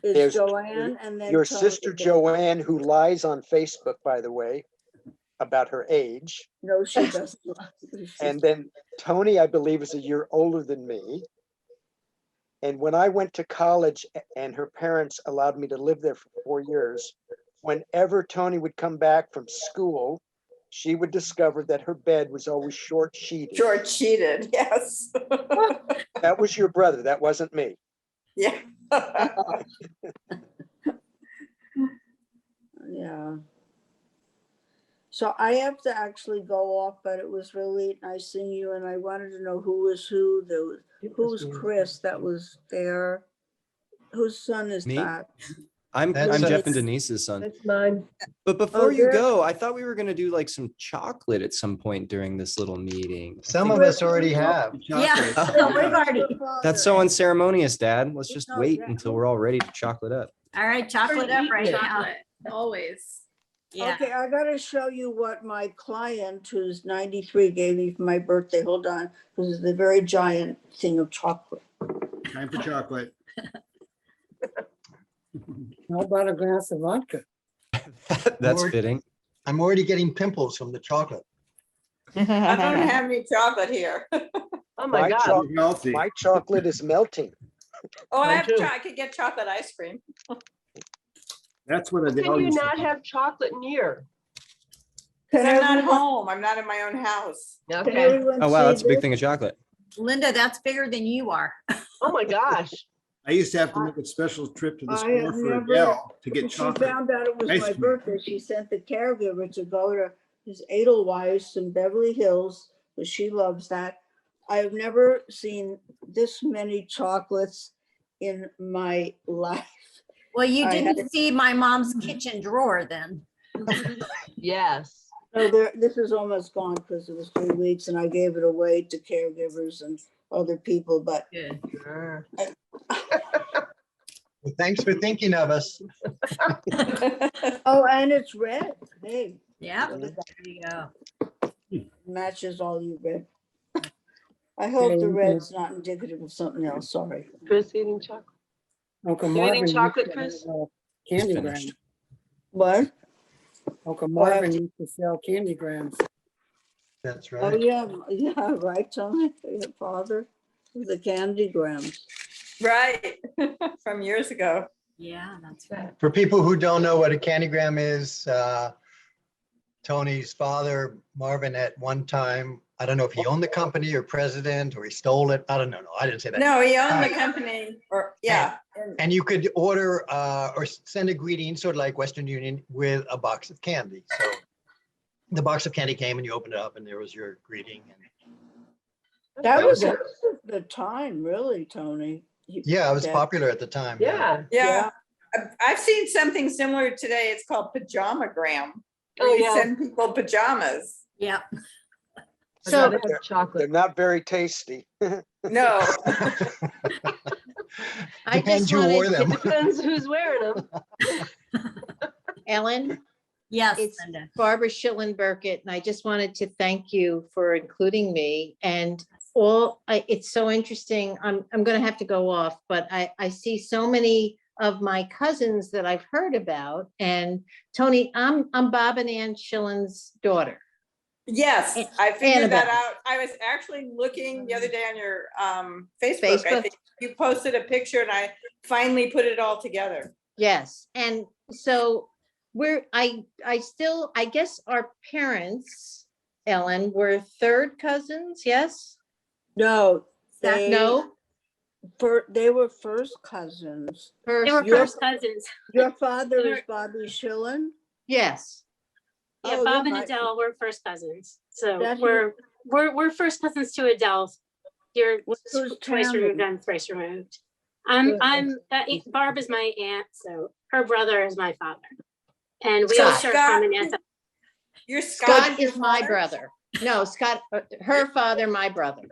It's Joanne, and then your Tony. sister Joanne, who lies on Facebook, by the way, about her age. No, she doesn't. And then Tony, I believe, is a year older than me. And when I went to college and her parents allowed me to live there for 4 years, whenever Tony would come back from school, she would discover that her bed was always short-sheeted. Short-sheeted, yes. That was your brother. That wasn't me. Yeah. Yeah. So I have to actually go off, but it was really nice seeing you, and I wanted to know who was who. Who was Chris that was there? Whose son is Me? that? I'm Jeff and Denise's son. That's mine. But before you go, I thought we were going to do like some chocolate at some point during this little meeting. Some of us already have. Yeah, so we've already. That's so unceremonious, Dad. Let's just wait until we're all ready to chocolate up. All right, chocolate up right now. Always. Yeah. Okay, I gotta show you what my client, who's 93, gave me for my birthday. Hold on. This is the very giant thing of chocolate. Time for chocolate. How about a glass of vodka? That's fitting. I'm already getting pimples from the chocolate. I don't have any chocolate here. Oh my God. My chocolate is melting. Oh, I Mine have, too. I could get chocolate ice cream. That's what How Adele can you used to not do. have chocolate near? Because I'm not everyone- home. I'm not in my own house. Can Okay. everyone Oh, wow, see that's a big this? thing of chocolate. Linda, that's bigger than you are. Oh my gosh. I used to have to make a special trip to the I store have for never, Adele to get she chocolate. found out it was ice my cream. birthday. She sent the caregiver to go to his Edelweiss in Beverly Hills, because she loves that. I've never seen this many chocolates in my life. Well, you I didn't had- see my mom's kitchen drawer then. Yes. So this is almost gone because it was 3 weeks and I gave it away to caregivers and other people, but Sure. Well, thanks for thinking of us. oh, and it's red. Hey, Yeah, there you go. matches all you red. I hope the red's not indicative of something else. Sorry. Chris eating chocolate. Uncle You eating Marvin. chocolate, used to Chris? have, Candy It's grams. finished. What? Uncle Oh, I have Marvin to- used to sell candy grams. That's Oh, right. yeah, right, Tony, your father, the candy grams. Right. From years ago. Yeah, that's right. For people who don't know what a candygram is, Tony's father, Marvin, at one time, I don't know if he owned the company or president or he stole it. I don't know. No, I didn't say that. No, he owned the company or yeah. And you could order or send a greeting, sort of like Western Union, with a box of candy. So the box of candy came and you opened it up and there was your greeting. And That was it. the time, really, Tony. Yeah, it was That- popular at the time. Yeah. Yeah. I've seen something similar today. It's called pajamagram. Oh, Where you yeah. send people pajamas. Yeah. So They're chocolate. not very tasty. No. I Depends just who wore wanted them. to, Depends who's wearing them. Ellen, Yes, it's Linda. Barbara Schillen Burkett, and I just wanted to thank you for including me. And it's so interesting. I'm going to have to go off, but I see so many of my cousins that I've heard about. And Tony, I'm Bob and Ann Schillen's daughter. Yes, I figured that Annabelle. out. I was actually looking the other day on your Facebook. I Facebook? think you posted a picture and I finally put it all together. Yes, and so I guess our parents, Ellen, were third cousins, yes? No, No? They were first cousins. They were Your- first cousins. Your father They is were- Bobby Schillen? Yes. Yeah, Oh, Bob yeah, and Adele were first cousins. So That's we're first cousins to Adele. You're Who's twice Tammy? removed, I'm thrice removed. Who- Barb is my aunt, so her brother is my father. And we all Scott. share Scott, common ancestors. You're Scott is my brother. No, Scott, her father, my brother.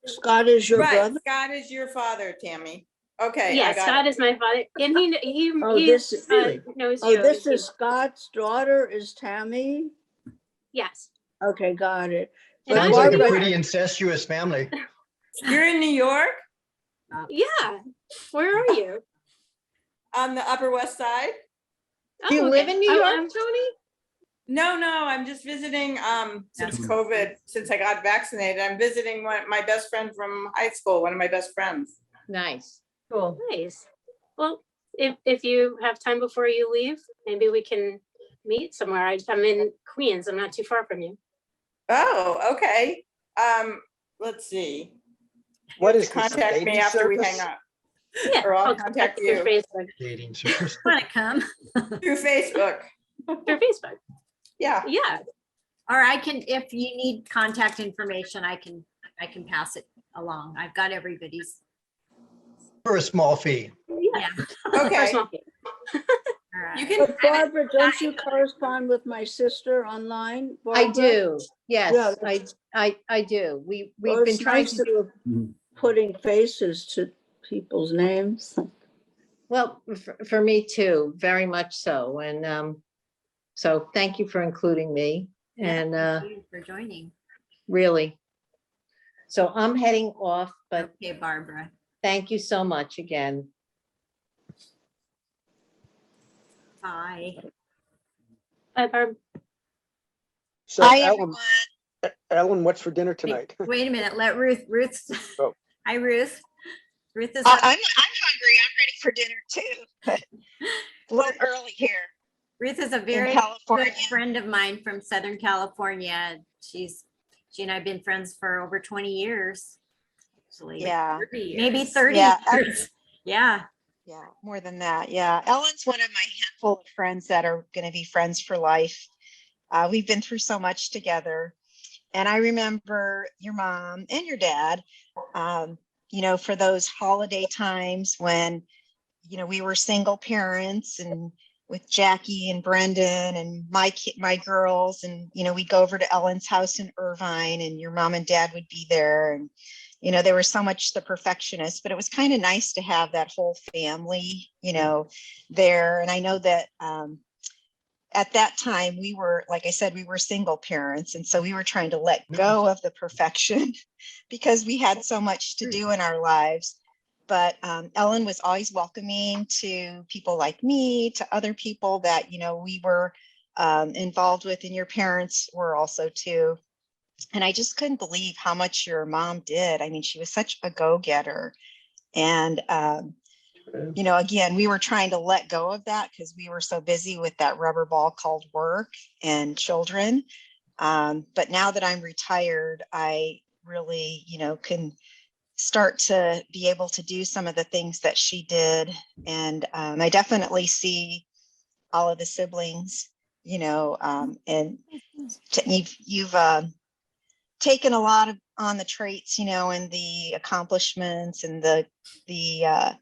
Scott is your Right, brother? Scott is your father, Tammy. Okay. Yeah, I got Scott it. is my father. And he Oh, this is knows Oh, you. this He- is Scott's daughter is Tammy? Yes. Okay, got it. And But I'm Sounds like a Barbara- pretty incestuous family. You're in New York Yeah. Where are you? on the Upper West Side? Do you Oh, live okay. in New Oh, York, Tony? No, I'm just visiting since COVID, since I got vaccinated. I'm visiting my best friend from high school, one of my best friends. Nice. Cool. Nice. Well, if you have time before you leave, maybe we can meet somewhere. I'm in Queens. I'm not too far from you. Oh, okay. Let's see. What You is have to this, a contact me dating after we service? hang up. Yeah, Or I'll I'll contact through you. Facebook. Dating service. Want to come? Through Facebook. Through Facebook. Yeah. Yeah. Or I can, if you need contact information, I can pass it along. I've got everybody's. For a small fee. Yeah. Okay. Personal fee. All right. You can. But Barbara, don't you correspond with my sister online? I Barbara? do. Yes, Yeah. I do. We've Well, been it's trying nice to that do you're putting faces to people's names. well for me too, very much so. And So thank you for including me and Thank you for joining. really. So I'm heading off, but Okay, Barbara. thank you so much again. Bye. Bye, Barb. So Hi, Ellen, what's for dinner tonight? Wait a minute, let Ruth, Oh. Hi, Ruth. Ruth is I'm up. hungry. I'm ready for dinner too, but a little early here. Ruth is a very California. good friend of mine from Southern California. She and I've been friends for over 20 years. Actually, Yeah. maybe 30 Yeah. years. Yeah. Yeah, more than that. Yeah. Ellen's one of my handful of friends that are going to be friends for life. We've been through so much together. And I remember your mom and your dad, you know, for those holiday times when, you know, we were single parents and with Jackie and Brendan and my girls, and, you know, we'd go over to Ellen's house in Irvine and your mom and dad would be there. And, you know, they were so much the perfectionists, but it was kind of nice to have that whole family, you know, there. And I know that, at that time, we were, like I said, we were single parents. And so we were trying to let go of the perfection because we had so much to do in our lives. But Ellen was always welcoming to people like me, to other people that, you know, we were involved with, and your parents were also too. And I just couldn't believe how much your mom did. I mean, she was such a go-getter. And you know, again, we were trying to let go of that because we were so busy with that rubber ball called work and children. But now that I'm retired, I really, you know, can start to be able to do some of the things that she did. And I definitely see all of the siblings, you know, and you've taken a lot of on the traits, you know, and the accomplishments and the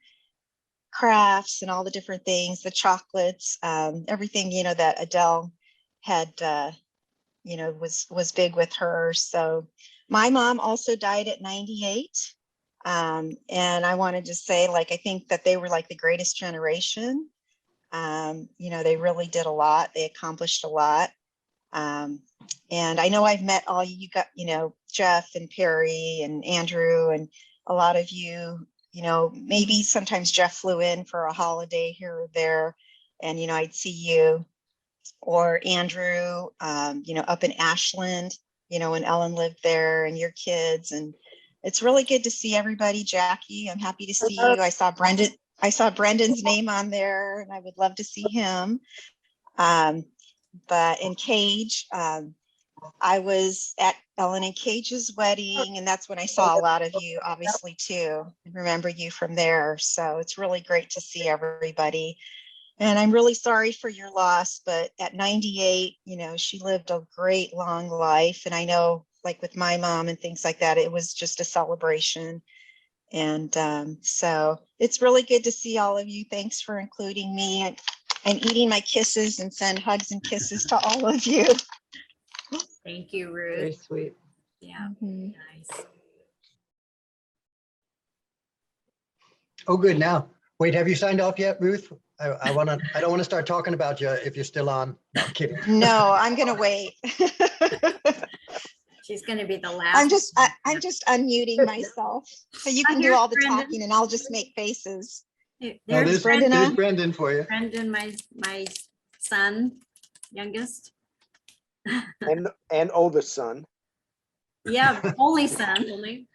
crafts and all the different things, the chocolates, everything, you know, that Adele had, you know, was big with her. So my mom also died at 98. And I wanted to say, like, I think that they were like the greatest generation. You know, they really did a lot. They accomplished a lot. And I know I've met all you got, you know, Jeff and Perry and Andrew and a lot of you. You know, maybe sometimes Jeff flew in for a holiday here or there, and, you know, I'd see you or Andrew, you know, up in Ashland, you know, when Ellen lived there, and your kids. And it's really good to see everybody. Jackie, I'm happy to see you. I saw Brendan's name on there, and I would love to see him. But in Cage, I was at Ellen and Cage's wedding, and that's when I saw a lot of you, obviously, too. I remember you from there. So it's really great to see everybody. And I'm really sorry for your loss, but at 98, you know, she lived a great long life. And I know, like with my mom and things like that, it was just a celebration. And so it's really good to see all of you. Thanks for including me and eating my kisses, and send hugs and kisses to all of you. Thank you, Ruth. Very sweet. Yeah, nice. Oh, good. Now, wait, have you signed off yet, Ruth? I don't want to start talking about you if you're still on. No, I'm kidding. No, I'm going to wait. She's going to be the last. I'm just unmuting myself. So you can do all the talking and I'll just make faces. There's Brendan for you. Brendan, my son, youngest. And oldest son. Yeah, only son. Only.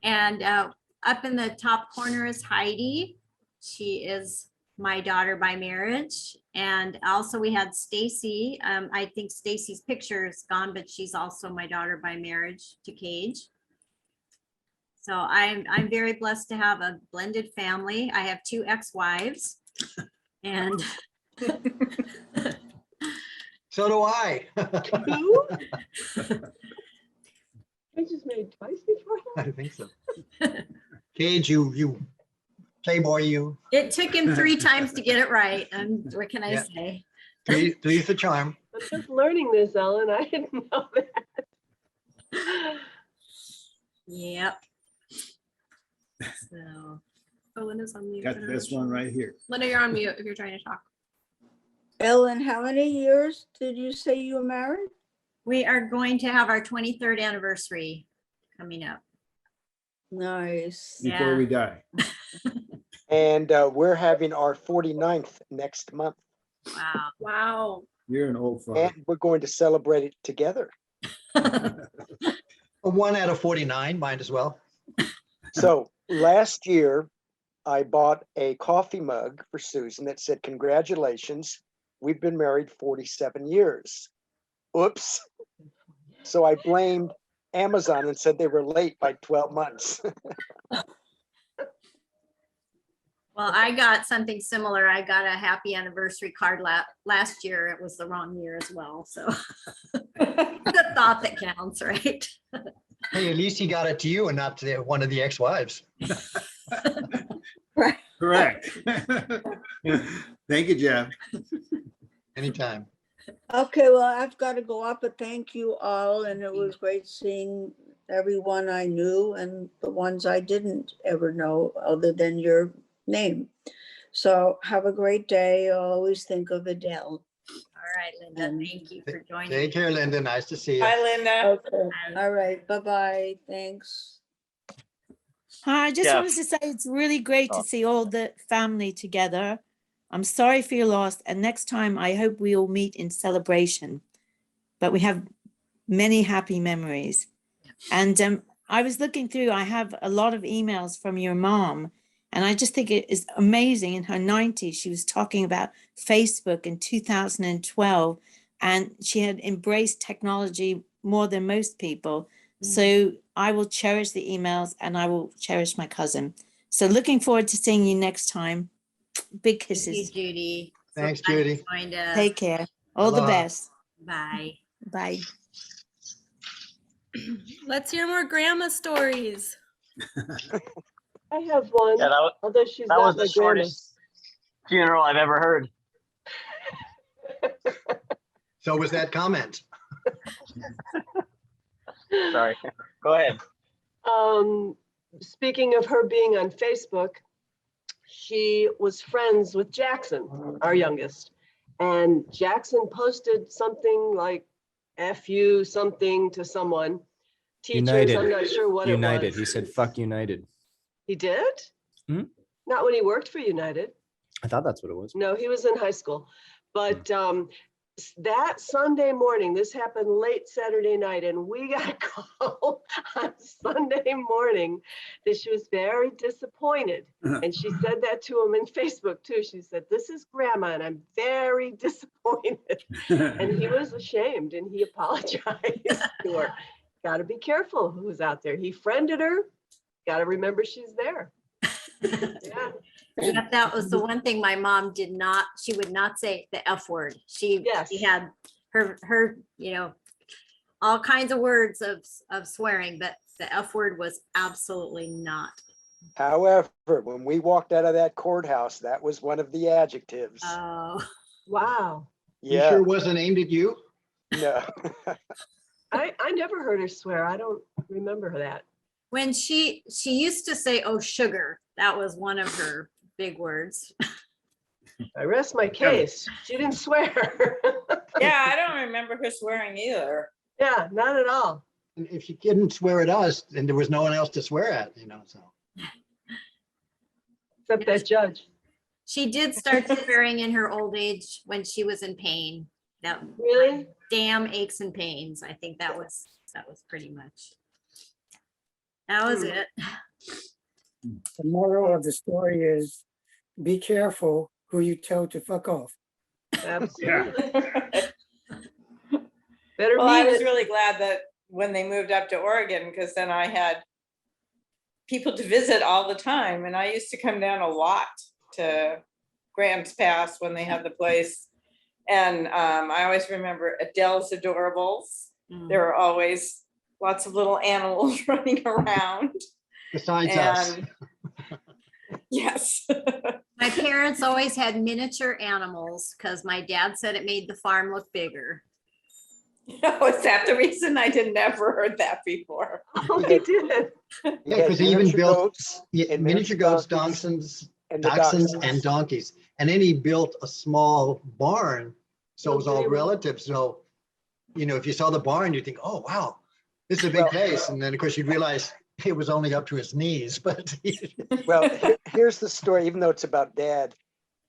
And up in the top corner is Heidi. She is my daughter by marriage. And also we had Stacy. I think Stacy's picture is gone, but she's also my daughter by marriage to Cage. So I'm very blessed to have a blended family. I have 2 ex-wives, and so do I. Who? I just married twice before. I think so. Cage, you playboy, you. it took him 3 times to get it right. And what can I say? Three's the charm. I'm just learning this, Ellen. I didn't know that. Yep. So, Oh, Linda's on mute. Got this one right here. Linda, you're on mute if you're trying to talk. Ellen, how many years did you say you were married? We are going to have our 23rd anniversary coming up. Nice. Before we die. And we're having our 49th next month. Wow. Wow. You're an old fucker. And we're going to celebrate it together. A 1 out of 49, might as well. So last year, I bought a coffee mug for Susan that said, "Congratulations, we've been married 47 years. Oops. So I blamed Amazon and said they were late by 12 months. Well, I got something similar. I got a happy anniversary card last year. It was the wrong year as well. So the thought that counts, right? Hey, at least he got it to you and not to one of the ex-wives. Correct. Thank you, Jeff. Anytime. Okay, well, I've got to go up, but thank you all. And it was great seeing everyone I knew and the ones I didn't ever know other than your name. So have a great day. Always think of Adele. All right, Linda, thank you for joining. Take care, Linda. Nice to see you. Hi, Linda. Okay. All right. Bye-bye. Thanks. Hi, I just Yeah. wanted to say it's really great to see all the family together. I'm sorry for your loss, and next time I hope we all meet in celebration. But we have many happy memories. And I was looking through, I have a lot of emails from your mom, and I just think it is amazing. In her 90s, she was talking about Facebook in 2012, and she had embraced technology more than most people. So I will cherish the emails and I will cherish my cousin. So looking forward to seeing you next time. Big kisses. Thank you, Judy. Thanks, glad you Judy. joined us. Take care. All the Aloha. best. Bye. Bye. Let's hear more grandma stories. I have one. Yeah, although she's that not was the my grandma. shortest funeral I've ever heard. So was that comment. Sorry. Go ahead. Speaking of her being on Facebook, she was friends with Jackson, our youngest. And Jackson posted something like F you something to someone. Teachers, United. I'm not sure what United. it was. He said, "Fuck United." He did? Hmm? Not when he worked for United. I thought that's what it was. No, he was in high school. But that Sunday morning, this happened late Saturday night, and we got a call on Sunday morning that she was very disappointed. And she said that to him in Facebook too. She said, "This is Grandma, and I'm very disappointed." And he was ashamed, and he apologized to her. Got to be careful who's out there. He friended her. Got to remember she's there. Yeah. But that was the one thing my mom did not, she would not say the F word. She had her, all kinds of words of swearing, but the F word was absolutely not. However, when we walked out of that courthouse, that was one of the adjectives. Oh, wow. Yeah. You sure wasn't aimed at you? No. I never heard her swear. I don't remember that. When she used to say, "Oh, sugar," that was one of her big words. I rest my case. She didn't swear. Yeah, I don't remember her swearing either. Yeah, not at all. And if she didn't swear at us, then there was no one else to swear at, so. Except that judge. She did start swearing in her old age when she was in pain. That really damn aches and pains. I think that was pretty much. That was it. The moral of the story is be careful who you tell to fuck off. Absolutely. Well, I was really glad that when they moved up to Oregon, because then I had people to visit all the time. And I used to come down a lot to Grants Pass when they had the place. And I always remember Adele's Adorables. There were always lots of little animals running around. Besides us. Yes. My parents always had miniature animals because my dad said it made the farm look bigger. Oh, is that the reason? I had never heard that before. Oh, he did. Yeah, because he even built miniature goats, dachshunds, And the dachshunds dachshunds. and donkeys. And then he built a small barn, so it was all Okay. relatives. So, you know, if you saw the barn, you think, oh, wow, this is a big place. And then, of course, you'd realize it was only up to his knees. But Well, here's the story, even though it's about Dad.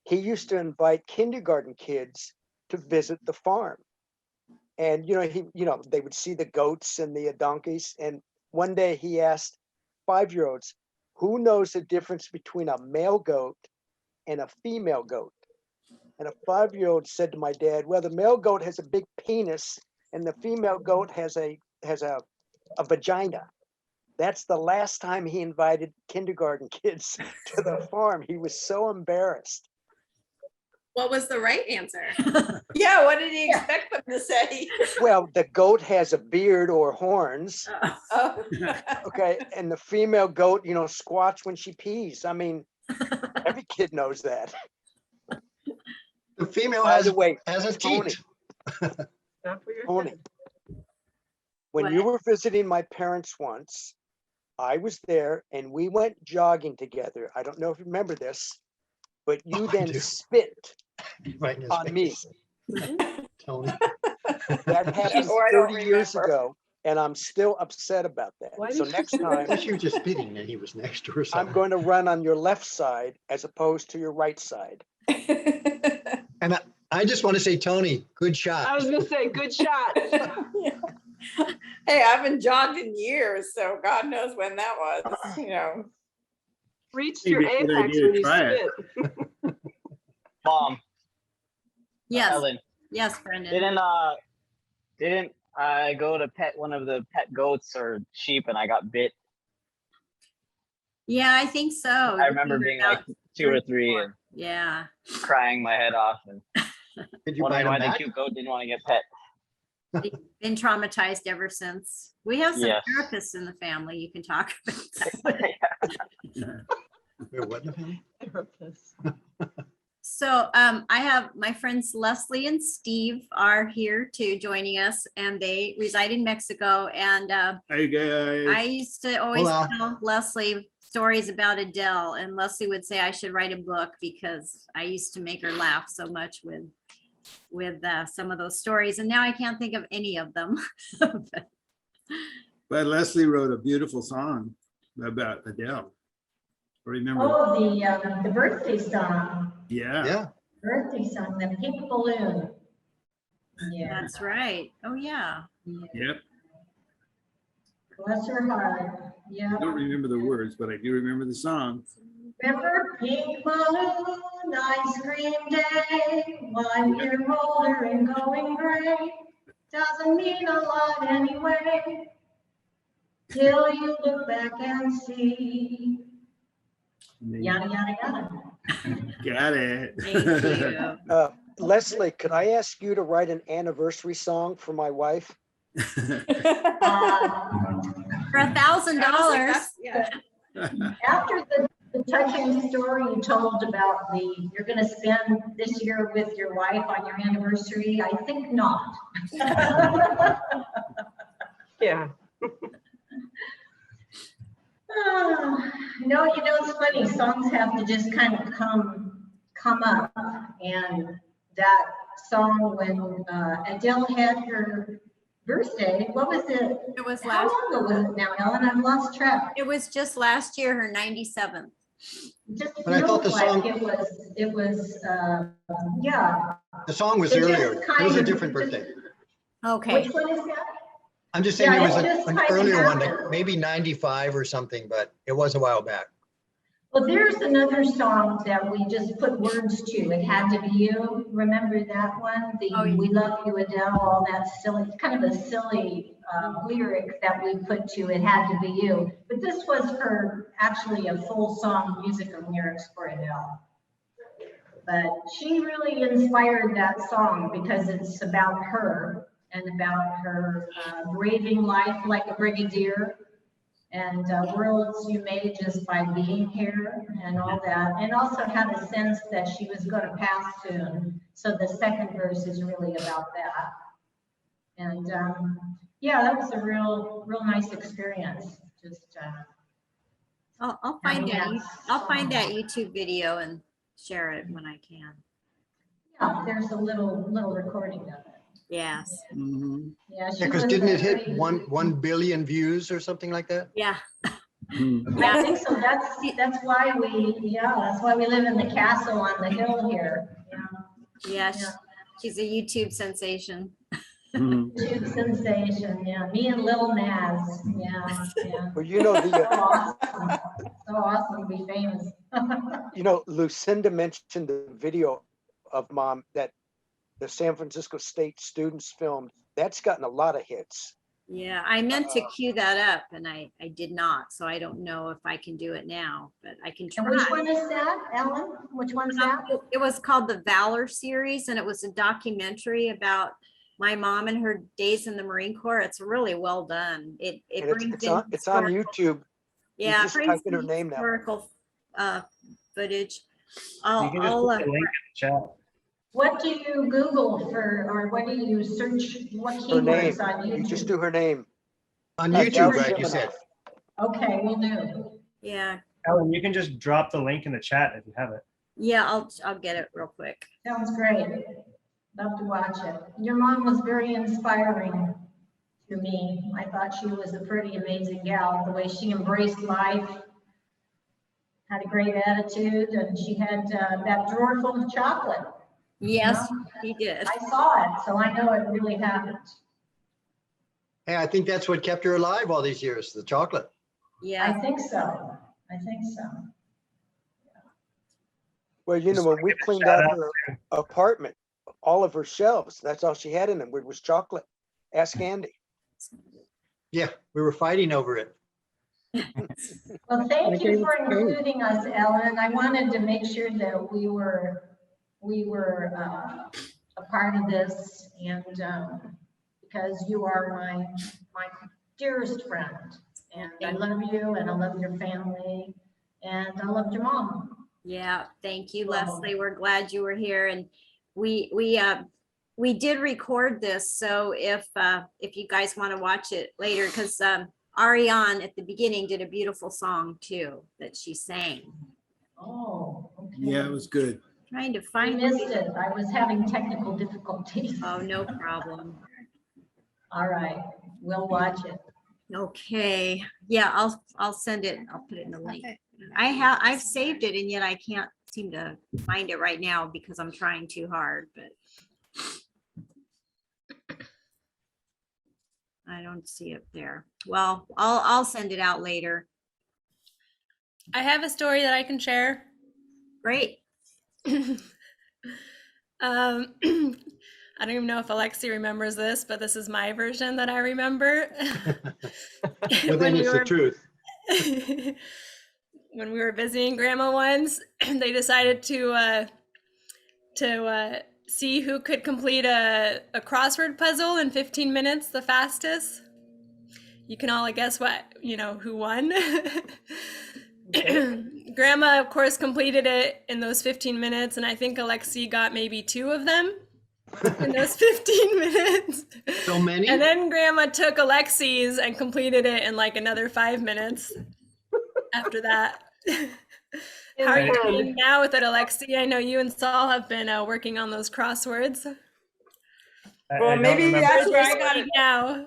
He used to invite kindergarten kids to visit the farm. And, they would see the goats and the donkeys. And one day he asked 5-year-olds, who knows the difference between a male goat and a female goat? And a 5-year-old said to my dad, well, the male goat has a big penis and the female goat has a vagina. That's the last time he invited kindergarten kids to the farm. He was so embarrassed. What was the right answer? Yeah, what did he expect them to say? Well, the goat has a beard or horns. Oh. Okay. And the female goat, squats when she pees. I mean, every kid knows that. the female By has, the way, has a Tony, teat. Tony, when you were visiting my parents once, I was there and we went jogging together. I don't know if you remember this, but you then spit Right in his on me. face. Tony. That happened Or I don't 30 years remember. ago, and I'm still upset about that. Why So did you next say time, I thought you were just spitting and he was next to her. I'm going to run on your left side as opposed to your right side. And I just want to say, Tony, good shot. I was gonna say, good shot. Hey, I haven't jogged in years, so God knows when that was, Reached Maybe your a good apex idea to when you try it. spit. Mom, Yes, Ellen, yes, Brendan. didn't I go to pet one of the pet goats or sheep and I got bit? Yeah, I think so. I remember You were being like about 2 or 3 and Yeah. crying my head off and Did you wondering bite why him the back? cute goat didn't want to get pet. Been traumatized ever since. We have some Yes. therapists in the family you can talk about. Wait, what in the family? Therapist. So I have my friends Leslie and Steve are here too, joining us, and they reside in Mexico. And Hey guys. I used to always Hola. tell Leslie stories about Adele, and Leslie would say I should write a book because I used to make her laugh so much with some of those stories, and now I can't think of any of them. But Leslie wrote a beautiful song about Adele. Remember? Oh, the birthday song, Yeah. Yeah. birthday song, the pink balloon. Yeah, That's right. Oh yeah. Yep. bless her heart. Yeah. I don't remember the words, but I do remember the song. Remember pink balloon, ice cream day, 1 year older and going gray. Doesn't mean a lot anyway, till you look back and see. Yada, yada, yada. Got it. Thank you. Leslie, could I ask you to write an anniversary song for my wife? For $1,000. Yeah. After the touching story you told about you're gonna spend this year with your wife on your anniversary, I think not. Yeah. No, it's funny, songs have to just kind of come up, and that song when Adele had her birthday, what was it? It was How long ago was it now, Ellen? I've lost track. It was just last year, her 97th. Just But I thought feels the song- like it was, yeah. The song was It just earlier. It kind was a of- different birthday. Okay. Which one is that? I'm just saying Yeah, it was it just an kind of earlier one, happened. like maybe 95 or something, but it was a while back. Well, there's another song that we just put words to. It Had to Be You. Remember that one? We Love You, Adele, all that silly, kind of a silly lyric that we put to It Had to Be You. But this was actually a full song music and lyrics for Adele. But she really inspired that song because it's about her and about her braving life like a brigadier, and worlds you made just by being here and all that, and also had a sense that she was going to pass soon. So the second verse is really about that. And yeah, that was a real nice experience. Just I'll find that. I'll find that YouTube video and share it when I can. Yeah, there's a little recording of it. Yes. Mhm. Yeah, Yeah, because didn't it hit 1 billion views or something like that? Yeah. Yeah, I think so. That's why we live in the castle on the hill here. Yes. She's a YouTube sensation. YouTube sensation, yeah. Me and Lil Naz, yeah. Well, you know, So awesome. So awesome to be famous. you know, Lucinda mentioned the video of Mom that the San Francisco State students filmed. That's gotten a lot of hits. Yeah, I meant to cue that up and I did not. So I don't know if I can do it now, but I can try. And which one is that, Ellen? Which one's that? It was called the Valor series and it was a documentary about my mom and her days in the Marine Corps. It's really well done. It And brings it's in on historical- YouTube. You Yeah, it just brings type in her in name now. historical footage. You can just put the link in the chat. What do you Google for, or what do you search, what Her name. keywords on You just YouTube? do her name. On Adele YouTube, right, you Shimanoff. said? Okay, we'll do. Yeah, Ellen, you can just drop the link in the chat if you have it. yeah, I'll get it real quick. Sounds great. Love to watch it. Your mom was very inspiring to me. I thought she was a pretty amazing gal, the way she embraced life, had a great attitude, and she had that drawer full of chocolate. Yes, You know? he did. I saw it, so I know it really happened. Hey, I think that's what kept her alive all these years, the chocolate. Yeah, I think so. I think so. Well, you know, when we cleaned out her apartment, all of her shelves, that's all she had in them, was chocolate. Ask Andy. Yeah, we were fighting over it. Well, thank you for including us, Ellen. I wanted to make sure that we were a part of this, and because you are my dearest friend, and I love you, and I love your family, and I love your mom. yeah, thank you, Leslie. We're glad you were here and we did record this. So if you guys want to watch it later, because Ariane at the beginning did a beautiful song too that she sang. Oh, okay. Yeah, it was good. Trying to I find missed it. I was having technical difficulties. Oh, no problem. All right, we'll watch it. Okay, yeah, I'll send it. I'll put it in the link. I've saved it and yet I can't seem to find it right now because I'm trying too hard, but I don't see it there. Well, I'll send it out later. I have a story that I can share. Great. I don't even know if Alexi remembers this, but this is my version that I remember. Well, then it's the truth. When we were visiting Grandma once, they decided to see who could complete a crossword puzzle in 15 minutes the fastest. You can all guess who won. Grandma, of course, completed it in those 15 minutes, and I think Alexi got maybe 2 of them in those 15 minutes. So many? And then Grandma took Alexi's and completed it in like another 5 minutes after that. How are you doing now with it, Alexi? I know you and Saul have been working on those crosswords. Well, maybe that's where I got it it now.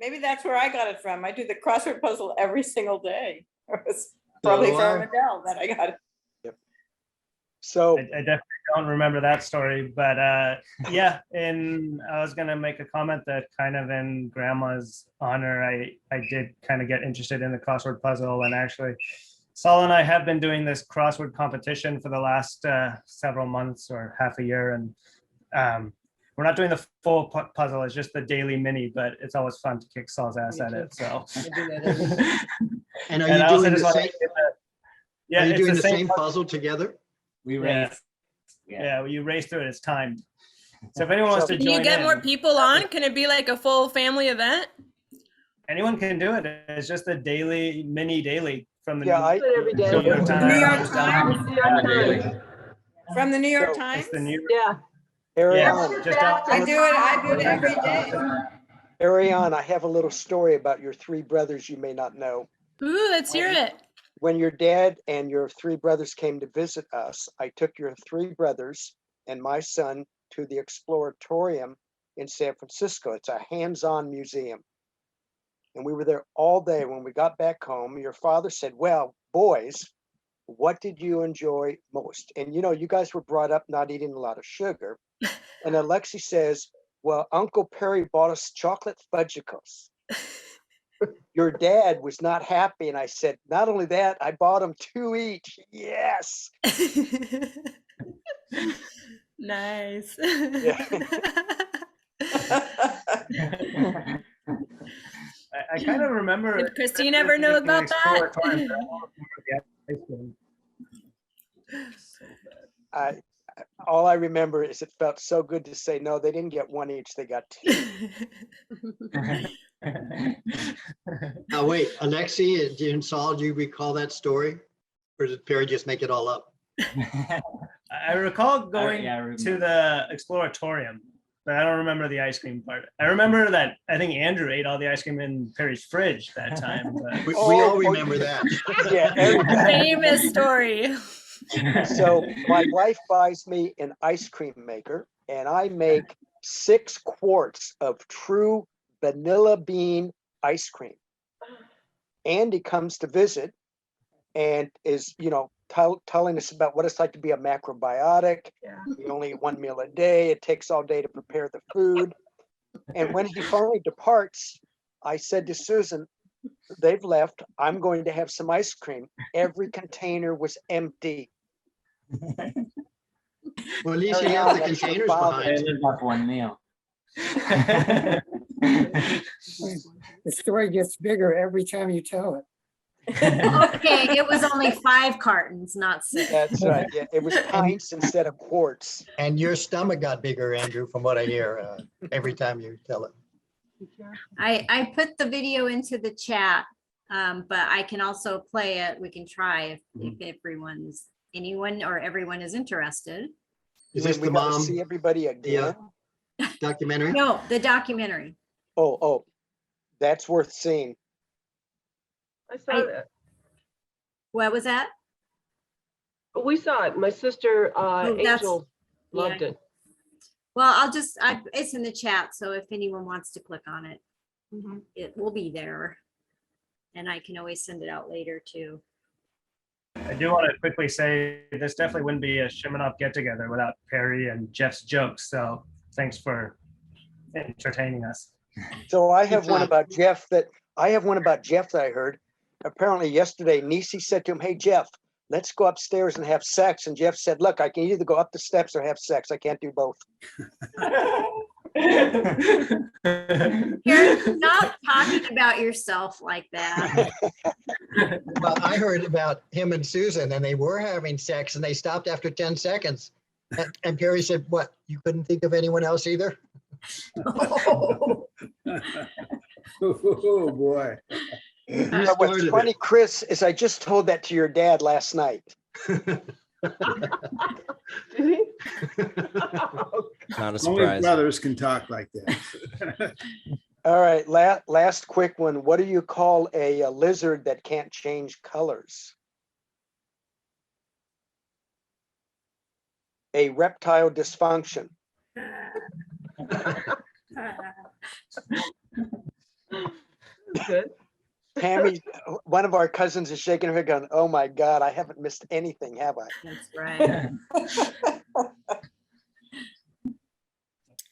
Maybe that's where I got it from. I do the crossword puzzle every single day. It was probably So, from Adele that I got it. So I definitely don't remember that story, but yeah, and I was gonna make a comment that kind of in Grandma's honor, I did kind of get interested in the crossword puzzle, and actually Saul and I have been doing this crossword competition for the last several months or half a year, and we're not doing the full puzzle, it's just the daily mini, but it's always fun to kick Saul's ass at it, so. And are And you I also doing the just wanna same? give a- Yeah, Are you it's doing the the same same puzzle together? We race. Yeah, well, you race through it, it's timed. So if anyone wants to Can join you get in, more people on? Can it be like a full family event? anyone can do it. It's just a daily, mini daily from the Yeah, every day. New York Times. New York Times? From the New York So- Times? It's the New Yeah. Ariane, just I do it every day. Ariane, I have a little story about your 3 brothers you may not know. Ooh, let's hear it. when your dad and your three brothers came to visit us, I took your three brothers and my son to the Exploratorium in San Francisco. It's a hands-on museum. And we were there all day. When we got back home, your father said, well, boys, what did you enjoy most? And you guys were brought up not eating a lot of sugar. And Alexi says, well, Uncle Perry bought us chocolate fudgicles. Your dad was not happy. And I said, not only that, I bought them 2 each. Yes. Nice. Yeah. I kind of remember. Did Christine ever know about that? All I remember is it felt so good to say, no, they didn't get 1 each, they got 2. Now, wait, Alexi and Saul, do you recall that story? Or did Perry just make it all up? I recall going I to the Exploratorium, but I don't remember the ice cream part. I remember that I think Andrew ate all the ice cream in Perry's fridge that time. But... We all remember that. Yeah, famous story. So my wife buys me an ice cream maker, and I make 6 quarts of true vanilla bean ice cream. Andy comes to visit and is, telling us about what it's like to be a macrobiotic. You only eat 1 meal a day. It takes all day to prepare the food. And when he finally departs, I said to Susan, they've left. I'm going to have some ice cream. Every container was empty. Well, at least you have the containers behind. It was up 1 meal. The story gets bigger every time you tell it. Okay, it was only 5 cartons, not 6. That's right. Yeah, it was pints instead of quarts. And your stomach got bigger, Andrew, from what I hear every time you tell it. I put the video into the chat, but I can also play it. We can try if anyone or everyone is interested. Is this we the got to mom? see everybody again? Documentary? No, the documentary. Oh, that's worth seeing. I saw that. What was that? We saw it. My sister Angel loved yeah. it. Well, it's in the chat, so if anyone wants to click on it, it will be there. And I can always send it out later too. I do want to quickly say this definitely wouldn't be a Shimanoff get-together without Perry and Jeff's jokes. So thanks for entertaining us. So I have one about Jeff that I heard. Apparently yesterday, Nisi said to him, hey, Jeff, let's go upstairs and have sex. And Jeff said, look, I can either go up the steps or have sex. I can't do both. You're not talking about yourself like that. Well, I heard about him and Susan, and they were having sex, and they stopped after 10 seconds. And Perry said, what, you couldn't think of anyone else either? Oh, boy. But what's funny, Chris, is I just told that to your dad last night. Not a surprise. Only brothers can talk like that. All right, last quick one. What do you call a lizard that can't change colors? A reptile dysfunction. Good. Tammy, one of our cousins is shaking her head going, oh my God, I haven't missed anything, have I? That's right.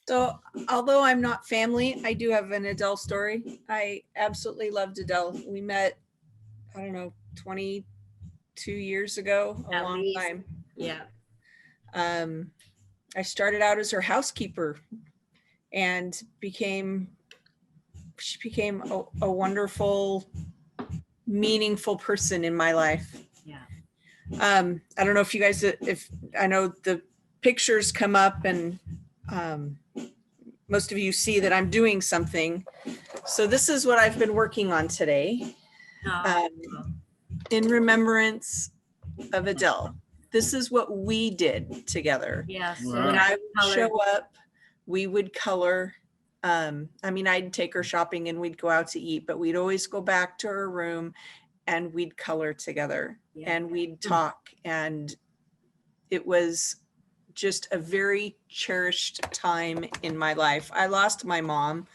So although I'm not family, I do have an Adele story. I absolutely loved Adele. We met, I don't know, 22 years ago, a long time. Yeah. I started out as her housekeeper and she became a wonderful, meaningful person in my life. Yeah. I don't know if you guys, I know the pictures come up and most of you see that I'm doing something. So this is what I've been working on today in remembrance of Adele. This is what we did together. Yes. Wow. When I would show up, we would color. I mean, I'd take her shopping and we'd go out to eat, but we'd always go back to her room and we'd color together and Hmm. we'd talk. And it was just a very cherished time in my life. I lost my mom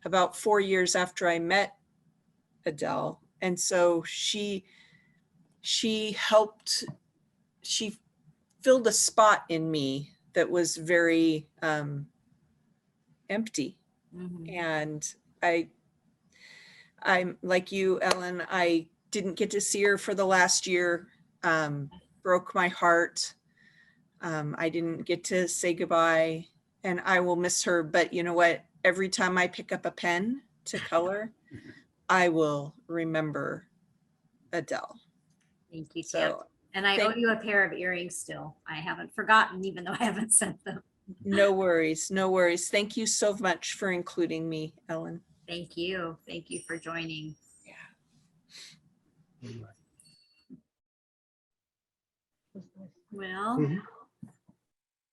about 4 years after I met Adele. And so she helped, she filled a spot in me that was very empty. Mhm. And I'm like you, Ellen, I didn't get to see her for the last year. Broke my heart. I didn't get to say goodbye, and I will miss her. But you know what? Every time I pick up a pen to color, I will remember Adele. Thank you, Kim. So, And I owe you a pair of earrings still. I haven't forgotten, even though I haven't sent them. no worries, no worries. Thank you so much for including me, Ellen. Thank you. Thank you for joining. Well,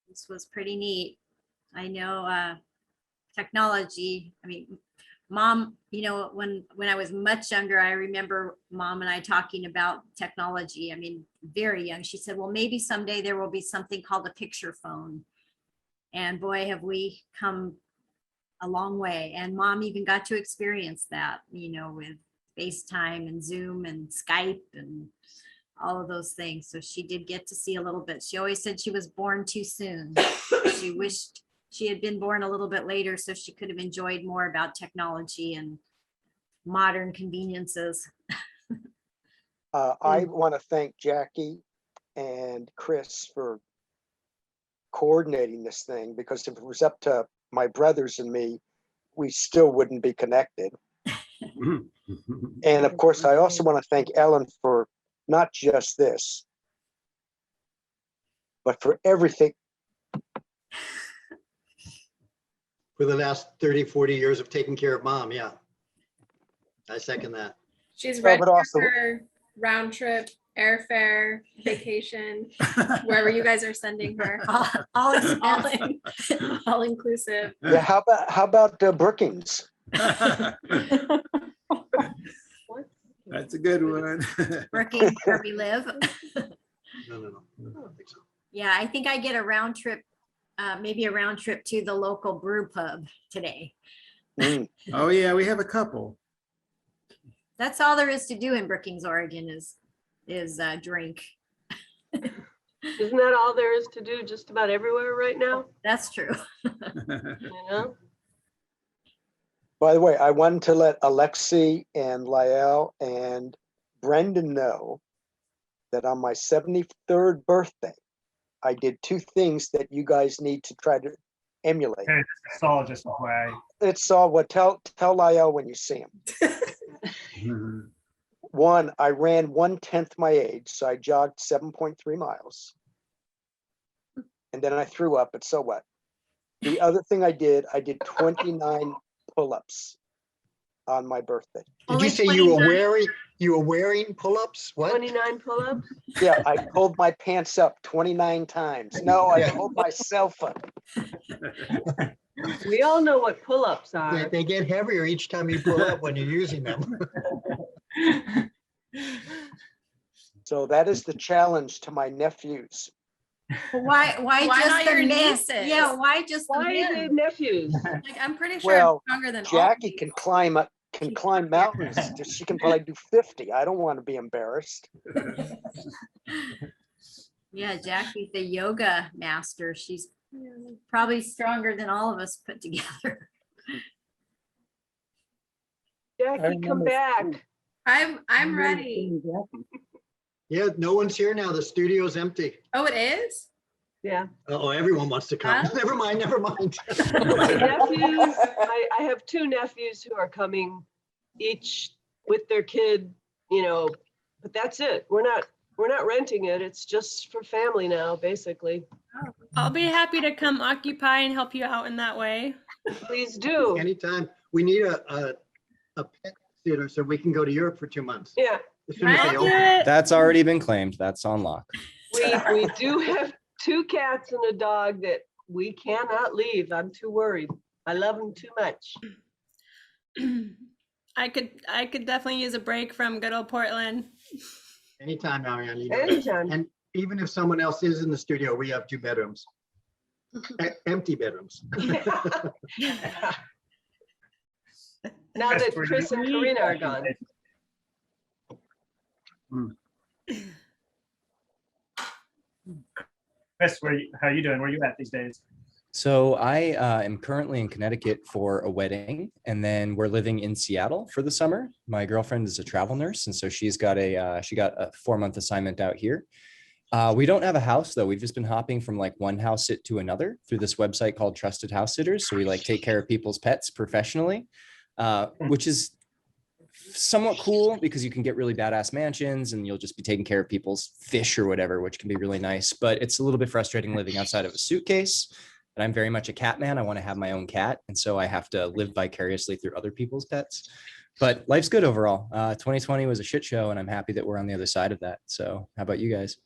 this was pretty neat. I know technology, I mean, Mom, you know, when I was much younger, I remember Mom and I talking about technology. I mean, very young. She said, well, maybe someday there will be something called a picture phone. And boy, have we come a long way. And Mom even got to experience that, you know, with FaceTime and Zoom and Skype and all of those things. So she did get to see a little bit. She always said she was born too soon. She wished she had been born a little bit later so she could have enjoyed more about technology and modern conveniences. I want to thank Jackie and Chris for coordinating this thing, because if it was up to my brothers and me, we still wouldn't be connected. And of course, I also want to thank Ellen for not just this, but for everything. For the last 30, 40 years of taking care of Mom, yeah. I second that. She's Well, ready but also- for round trip, airfare, vacation, wherever you guys are sending her. All All inclusive. Yeah, how about Brookings? That's a good one. Working where we live. No, I don't think so. Yeah, I think I get a round trip, maybe a round trip to the local brew pub today. Oh yeah, we have a couple. That's all there is to do in Brookings, Oregon is drink. Isn't that all there is to do just about everywhere right now? That's true. You know? By the way, I wanted to let Alexi and Lael and Brendan know that on my 73rd birthday, I did 2 things that you guys need to try to emulate. Hey, this is all just FYI. It's all what tell Lael when you see him. One, I ran 1/10 my age, so I jogged 7.3 miles. And then I threw up, but so what? The other thing I did 29 pull-ups on my birthday. Did you say you were wearing pull-ups? What? 29 pull-ups? Yeah, I pulled my pants up 29 times. No, I pulled myself up. We all know what pull-ups are. They get heavier each time you pull up when you're using them. So that is the challenge to my nephews. Why just not the your men? nieces? Yeah, why just the Why men? the nephews? Like, I'm pretty sure Well, I'm stronger than Jackie can climb mountains. She can probably do 50. I don't want to be embarrassed. Yeah, Jackie's the yoga master. She's probably stronger than all of us put together. Jackie, come back. I'm ready. Yeah, no one's here now. The studio's empty. Oh, it is? Yeah. Oh, everyone wants to come. Huh? Never mind, never mind. My nephews, I have 2 nephews who are coming, each with their kid, you know, but that's it. We're not renting it. It's just for family now, basically. I'll be happy to come occupy and help you out in that way. Please do. Anytime. We need a pet sitter so we can go to Europe for 2 months. Yeah. As soon as they I'll do open. it. That's already been claimed. That's on lock. We do have 2 cats and a dog that we cannot leave. I'm too worried. I love them too much. I could definitely use a break from good old Portland. Anytime, Marianne. You know, Anytime. and even if someone else is in the studio, we have 2 bedrooms. Empty bedrooms. Now that Chris and Karina are gone. Chris, how are you doing? Where are you at these days? So I am currently in Connecticut for a wedding, and then we're living in Seattle for the summer. My girlfriend is a travel nurse, and so she got a 4-month assignment out here. We don't have a house though. We've just been hopping from like one house sit to another through this website called Trusted House Sitters. So we like take care of people's pets professionally, which is somewhat cool because you can get really badass mansions and you'll just be taking care of people's fish or whatever, which can be really nice. But it's a little bit frustrating living outside of a suitcase. And I'm very much a cat man. I want to have my own cat. And so I have to live vicariously through other people's pets. But life's good overall. 2020 was a shit show, and I'm happy that we're on the other side of that. So how about you guys?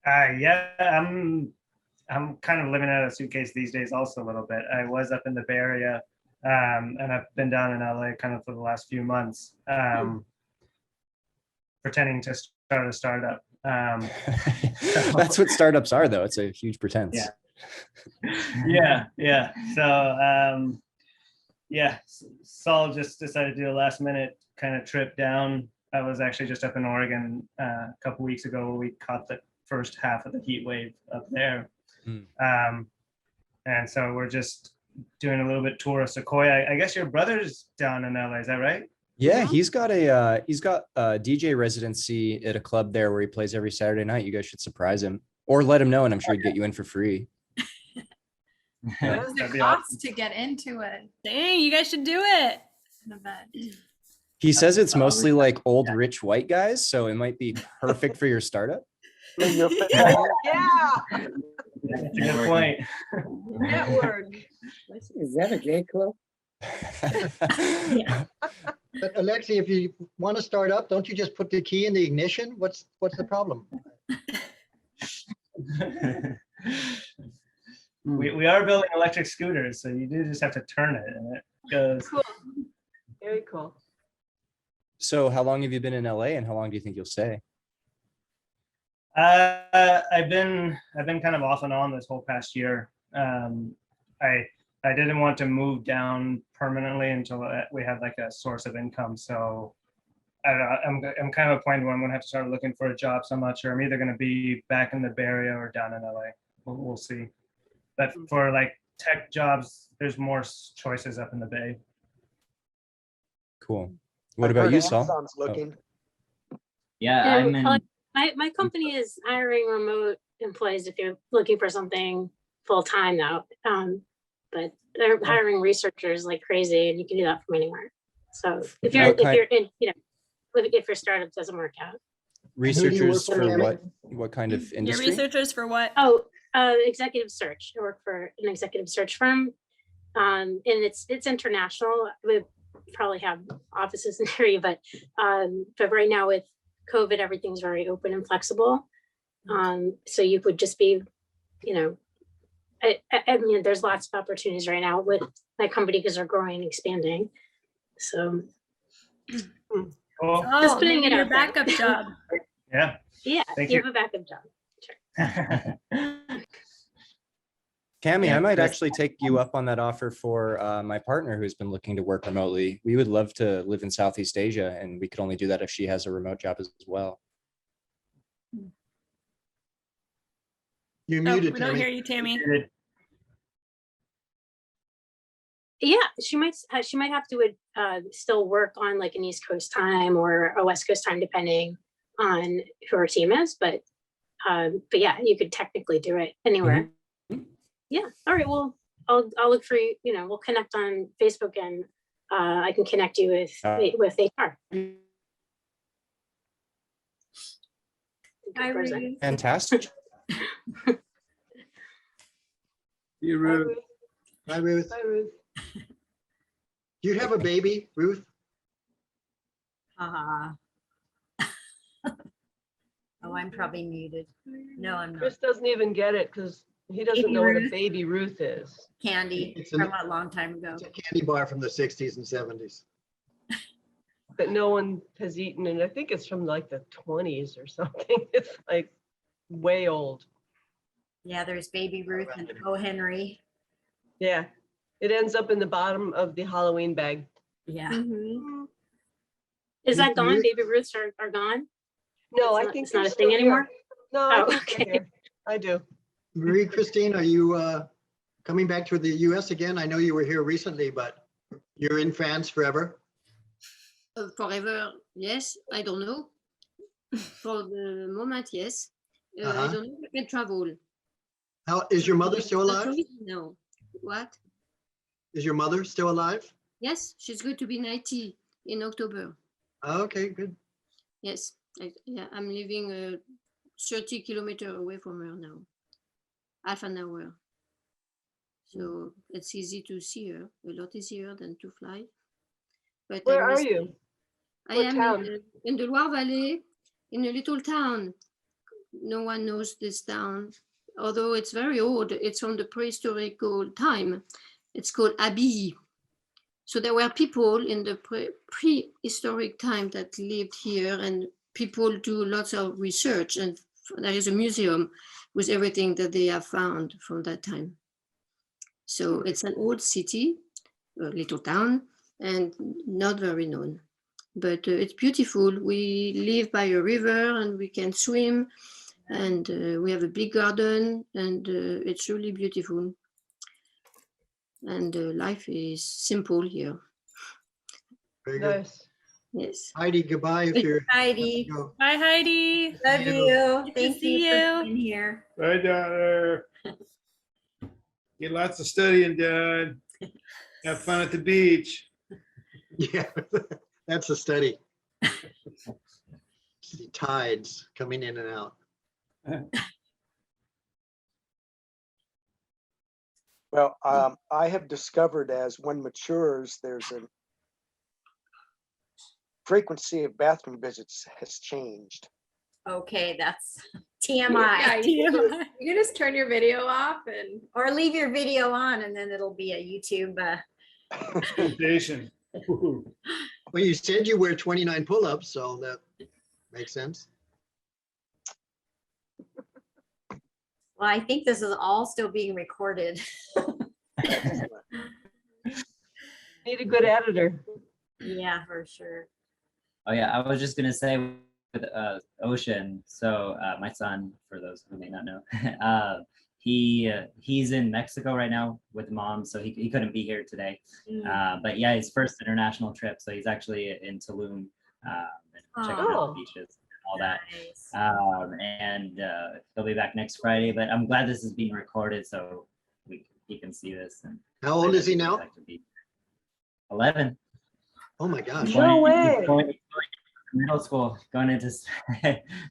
Yeah, I'm kind of living out of a suitcase these days also a little bit. I was up in the Bay Area, and I've been down in LA kind of for the last few months, pretending to start a startup. That's what startups are, though. It's a huge pretense. Yeah. So Saul just decided to do a last minute kind of trip down. I was actually just up in Oregon a couple weeks ago where we caught the first half of the heat wave up there. And so we're just doing a little bit tour of Sequoia. I guess your brother's down in LA, is that right? Yeah, he's got a DJ residency at a club there where he plays every Saturday night. You guys should surprise him or let him know, and I'm sure he'd get you in for free. What does it cost to get into it? Dang, you guys should do it. He says it's mostly like old rich white guys, so it might be perfect for your startup. Yeah. That's a good point. Network. Is that a gay club? But Alexi, if you want to start up, don't you just put the key in the ignition? What's the problem? We are building electric scooters, so you do just have to turn it and it goes. Cool. Very cool. So how long have you been in LA, and how long do you think you'll stay? I've been kind of off and on this whole past year. I didn't want to move down permanently until we had like a source of income. So I'm kind of a point where I'm going to have to start looking for a job. So I'm not sure. I'm either going to be back in the Bay Area or down in LA. We'll see. But for like tech jobs, there's more choices up in the Bay. Cool. What about you, Saul? Amazon's looking. Yeah, I'm in. My company is hiring remote employees if you're looking for something full time though. But they're hiring researchers like crazy, and you can do that from anywhere. So if you're in, if your startup doesn't work out. Researchers for what kind of industry? Your researchers for what? Oh, executive search. I work for an executive search firm, and it's international. We probably have offices in the area, but right now with COVID, everything's very open and flexible. So you would just be, I mean, there's lots of opportunities right now with my company because they're growing and expanding. So Just putting in your backup job. Yeah. Yeah, you have a backup job. Sure. Tammy, I might actually take you up on that offer for my partner who's been looking to work remotely. We would love to live in Southeast Asia, and we could only do that if she has a remote job as well. You're muted. We don't hear you, Tammy. Yeah, she might have to still work on like an East Coast time or a West Coast time, depending on who her team is. But yeah, you could technically do it anywhere. Yeah. All right. Well, I'll look for you. We'll connect on Facebook, and I can connect you with HR. Fantastic. You, Ruth. Hi, Ruth. Hi, Ruth. Do you have a baby, Ruth? Oh, I'm probably muted. No, I'm not. Chris doesn't even get it because He doesn't Baby know what a Ruth. baby Ruth is. Candy It's from a long time ago. It's a candy bar from the 60s and 70s. That no one has eaten, and I think it's from like the 20s or something. It's like way old. Yeah, there's Baby Ruth and O. Henry. Yeah, it ends up in the bottom of the Halloween bag. Yeah. Mhm. Is that gone? Baby Ruths are gone? No, It's I not- think it's not they're a thing still here. anymore? No, I Oh, think they're here. I do. Marie Christine, are you coming back to the US again? I know you were here recently, but you're in France forever? Forever, yes. I don't know. For the moment, yes. I Uh-huh. don't know if I can travel. How is your mother still alive? No. What? Is your mother still alive? Yes, she's going to be 90 in October. Okay, good. Yes. Yeah, I'm living 30 kilometers away from her now. Half an hour. So it's easy to see her, a lot easier than to fly. But Where I are miss you? her. I What am town? in the Loire Valley, in a little town. No one knows this town, although it's very old. It's from the prehistorical time. It's called Abilly. So there were people in the prehistoric time that lived here, and people do lots of research, and there is a museum with everything that they have found from that time. So it's an old city, a little town, and not very known. But it's beautiful. We live by a river and we can swim, and we have a big garden, and it's really beautiful. And life is simple here. Very good. Nice. Yes. Heidi, goodbye if you're. Heidi. Go. Bye, Heidi. Love you. Good to Thank see you for you. being here. Bye, daughter. Get lots of studying done. Have fun at the beach. Yeah, that's a study. See tides coming in and out. Well, I have discovered as one matures, there's a frequency of bathroom visits has changed. Okay, that's Yeah, TMI. you can just turn your video off and Or leave your video on and then it'll be a YouTube. Temptation. Well, you said you wear 29 pull-ups, so that makes sense. Well, I think this is all still being recorded. Need a good editor. Yeah, for sure. Oh yeah, I was just gonna say with Ocean. So my son, for those who may not know, he's in Mexico right now with mom, so he couldn't be here today. But yeah, his first international trip, so he's actually in Tulum, and checking out the beaches and all that. And he'll be back next Friday. But I'm glad this is being recorded, so he can see this. And how old is he now? 11. Oh my gosh. No way. Going middle school, going into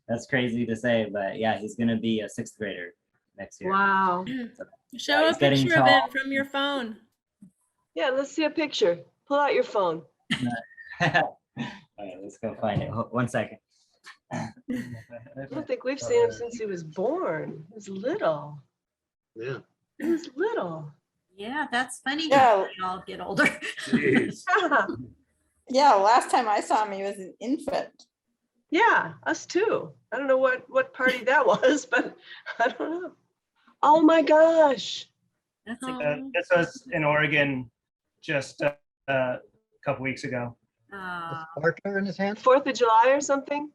that's crazy to say, but yeah, he's gonna be a 6th grader next year. Wow. Show a He's getting picture of tall. it from your phone. Yeah, let's see a picture. Pull out your phone. All right, let's go find it. 1 second. I don't think we've seen him since he was born. He was little. Yeah. He was little. Yeah, that's funny. Yeah. How we all get older. Yeah, last time I saw him, he was an infant. Yeah, us too. I don't know what party that was, but I don't know. Oh my gosh. That's This was in Oregon just a couple weeks ago. Sparkler in his hand? 4th of July or something?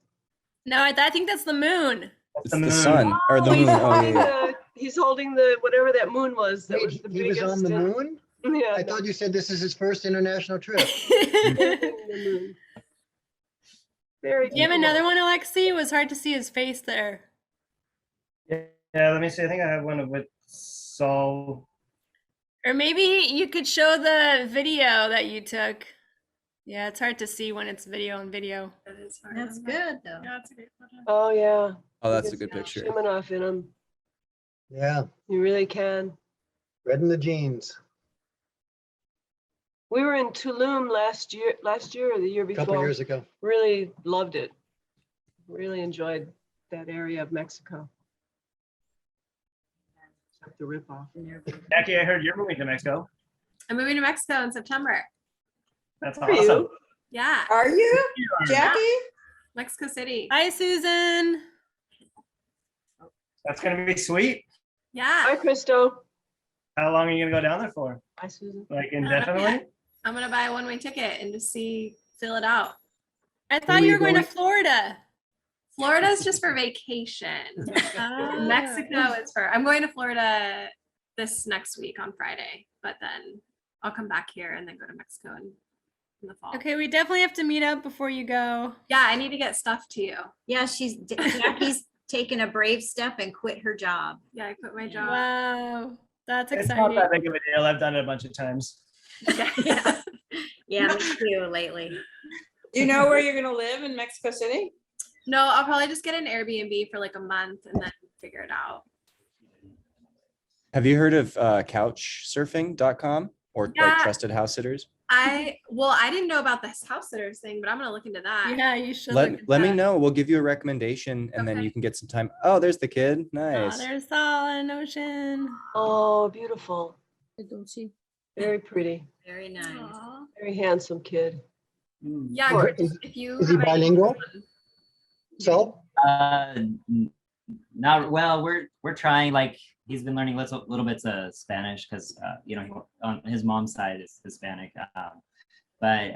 No, I think that's the moon. It's the sun or the he's moon. Oh, holding yeah. he's holding the whatever that moon was. That was the He was biggest. on the moon? Yeah. I thought you said this is his first international trip. Very Do you have cool. another one, Alexi? It was hard to see his face there. Yeah, let me see. I think I have one with Saul. Or maybe you could show the video that you took. Yeah, it's hard to see when it's video on video. That's good though. Yeah, that's a great photo. Oh yeah. Oh, that's You a good can see picture. Shimanoff in him. Yeah, You really can. red in the jeans. We were in Tulum last year or the year A before. couple years ago. Really loved it. Really enjoyed that area of Mexico. The ripoff. Jackie, I heard you're moving to Mexico. I'm moving to Mexico in September. That's Are you? awesome. Yeah. Are you, Jackie? Mexico City. Hi, Susan. That's gonna be sweet. Yeah. Hi, Christo. How long are you gonna go down there for? Hi, Susan. Like I don't know indefinitely? yet. I'm gonna buy a one-way ticket and just fill it out. I thought you were going to Florida. Florida's just for vacation. Ah. Mexico is I'm going to Florida this next week on Friday, but then I'll come back here and then go to Mexico in the fall. Okay, we definitely have to meet up before you go. Yeah, I need to get stuff to you. Yeah, Jackie's taken a brave step and quit her job. Yeah, I quit my job. Wow, that's It's exciting. not that big of a deal. I've done it a bunch of times. Yeah, me too, lately. Do you know where you're gonna live in Mexico City? No, I'll probably just get an Airbnb for like a month and then figure it out. Have you heard of couchsurfing.com or Yeah. like trusted house sitters? I didn't know about this house sitters thing, but I'm gonna look into that. Yeah, you should. Let me know. We'll give you a recommendation and then you can get some time. Oh, there's the kid. Oh, Nice. there's Sol and Ocean. Oh, beautiful. I don't see. Very pretty. Very nice. Aw. Very handsome kid. Yeah, Or Chris, if you Is he have any- bilingual? So, Not well. We're trying. Like he's been learning little bits of Spanish because on his mom's side is Hispanic. But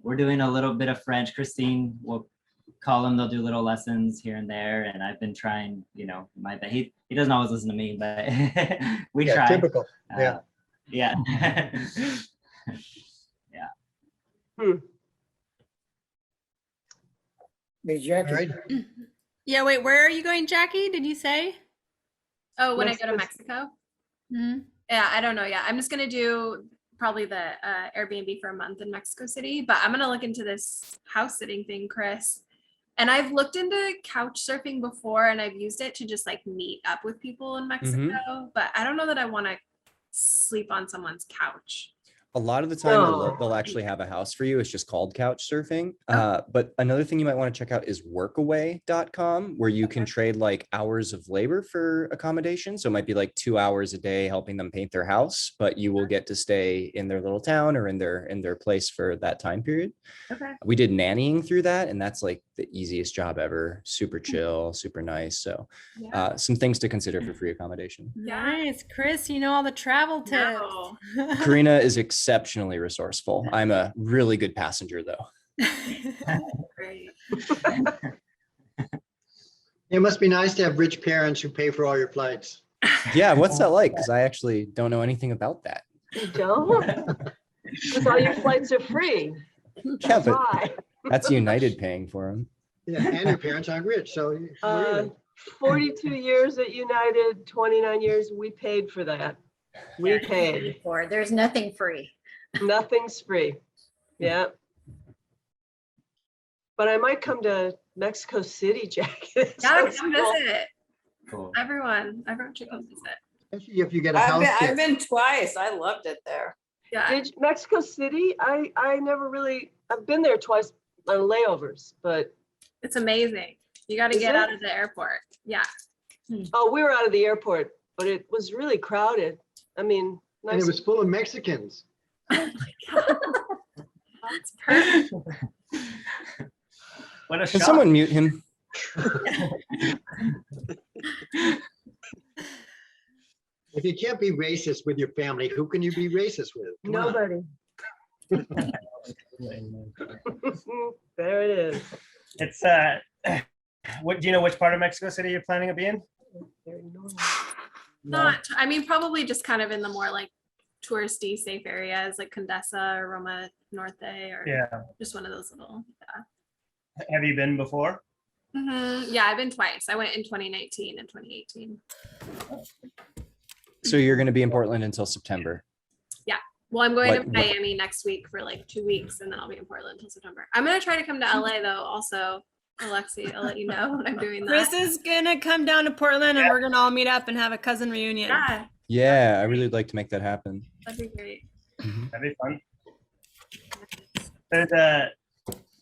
we're doing a little bit of French. Christine will call him. They'll do little lessons here and there. And I've been trying. My best. He doesn't always listen to me, but we yeah, try. typical. Yeah. Yeah. Hey, Jackie. All right. Yeah, wait, where are you going, Jackie? Did you say? Oh, when I go to Mexico? Mhm. Yeah, I don't know. Yeah, I'm just gonna do probably the Airbnb for a month in Mexico City, but I'm gonna look into this house sitting thing, Chris. And I've looked into couch surfing before and I've used it to just like meet up with people in Mexico, but I don't know that I want to sleep on someone's couch. A lot of the time Oh. they'll actually have a house for you. It's just called couch surfing. But another thing you might want to check out is workaway.com, where you can trade like hours of labor for accommodation. So it might be like 2 hours a day helping them paint their house, but you will get to stay in their little town or in their place for that time period. Okay. We did nannying through that, and that's like the easiest job ever. Super chill, super nice. So some things to consider for free accommodation. Nice, Chris. You know all the travel tips. Karina is exceptionally resourceful. I'm a really good passenger though. Great. It must be nice to have rich parents who pay for all your flights. Yeah, what's that like? Because I actually don't know anything about that. You don't? Because all your flights are free. Yeah, but Why? that's United paying for them. Yeah, and your parents aren't rich, so really. 42 years at United, 29 years, we paid for that. We paid. There's nothing free. Nothing's free. Yeah. But I might come to Mexico City, Jack. Gotta come visit. Cool. Everyone should come visit. Especially if you get a house. I've been twice. I loved it there. Yeah. Mexico City, I never really, I've been there twice on layovers, but. It's amazing. You got to Is get it? out of the airport. Yeah. Oh, we were out of the airport, but it was really crowded. I mean, nice. And it was full of Mexicans. That's perfect. What a Can shock. someone mute him? If you can't be racist with your family, who can you be racist with? Come on. Nobody. There it is. It's what do you know which part of Mexico City you're planning to be in? I mean, probably just kind of in the more like touristy, safe areas like Condesa or Roma Norte or just one of those little. Have you been before? Yeah, I've been twice. I went in 2019 and 2018. So you're going to be in Portland until September. Yeah. Well, I'm going to What- Miami next week for like 2 weeks, and then I'll be in Portland until September. I'm gonna try to come to LA though. Also, Alexi, I'll let you know when I'm doing that. Chris is gonna come down to Portland and we're gonna all meet up and have a cousin reunion. Yeah, Yeah, I really would like to make that happen. that'd be great. That'd be fun. There's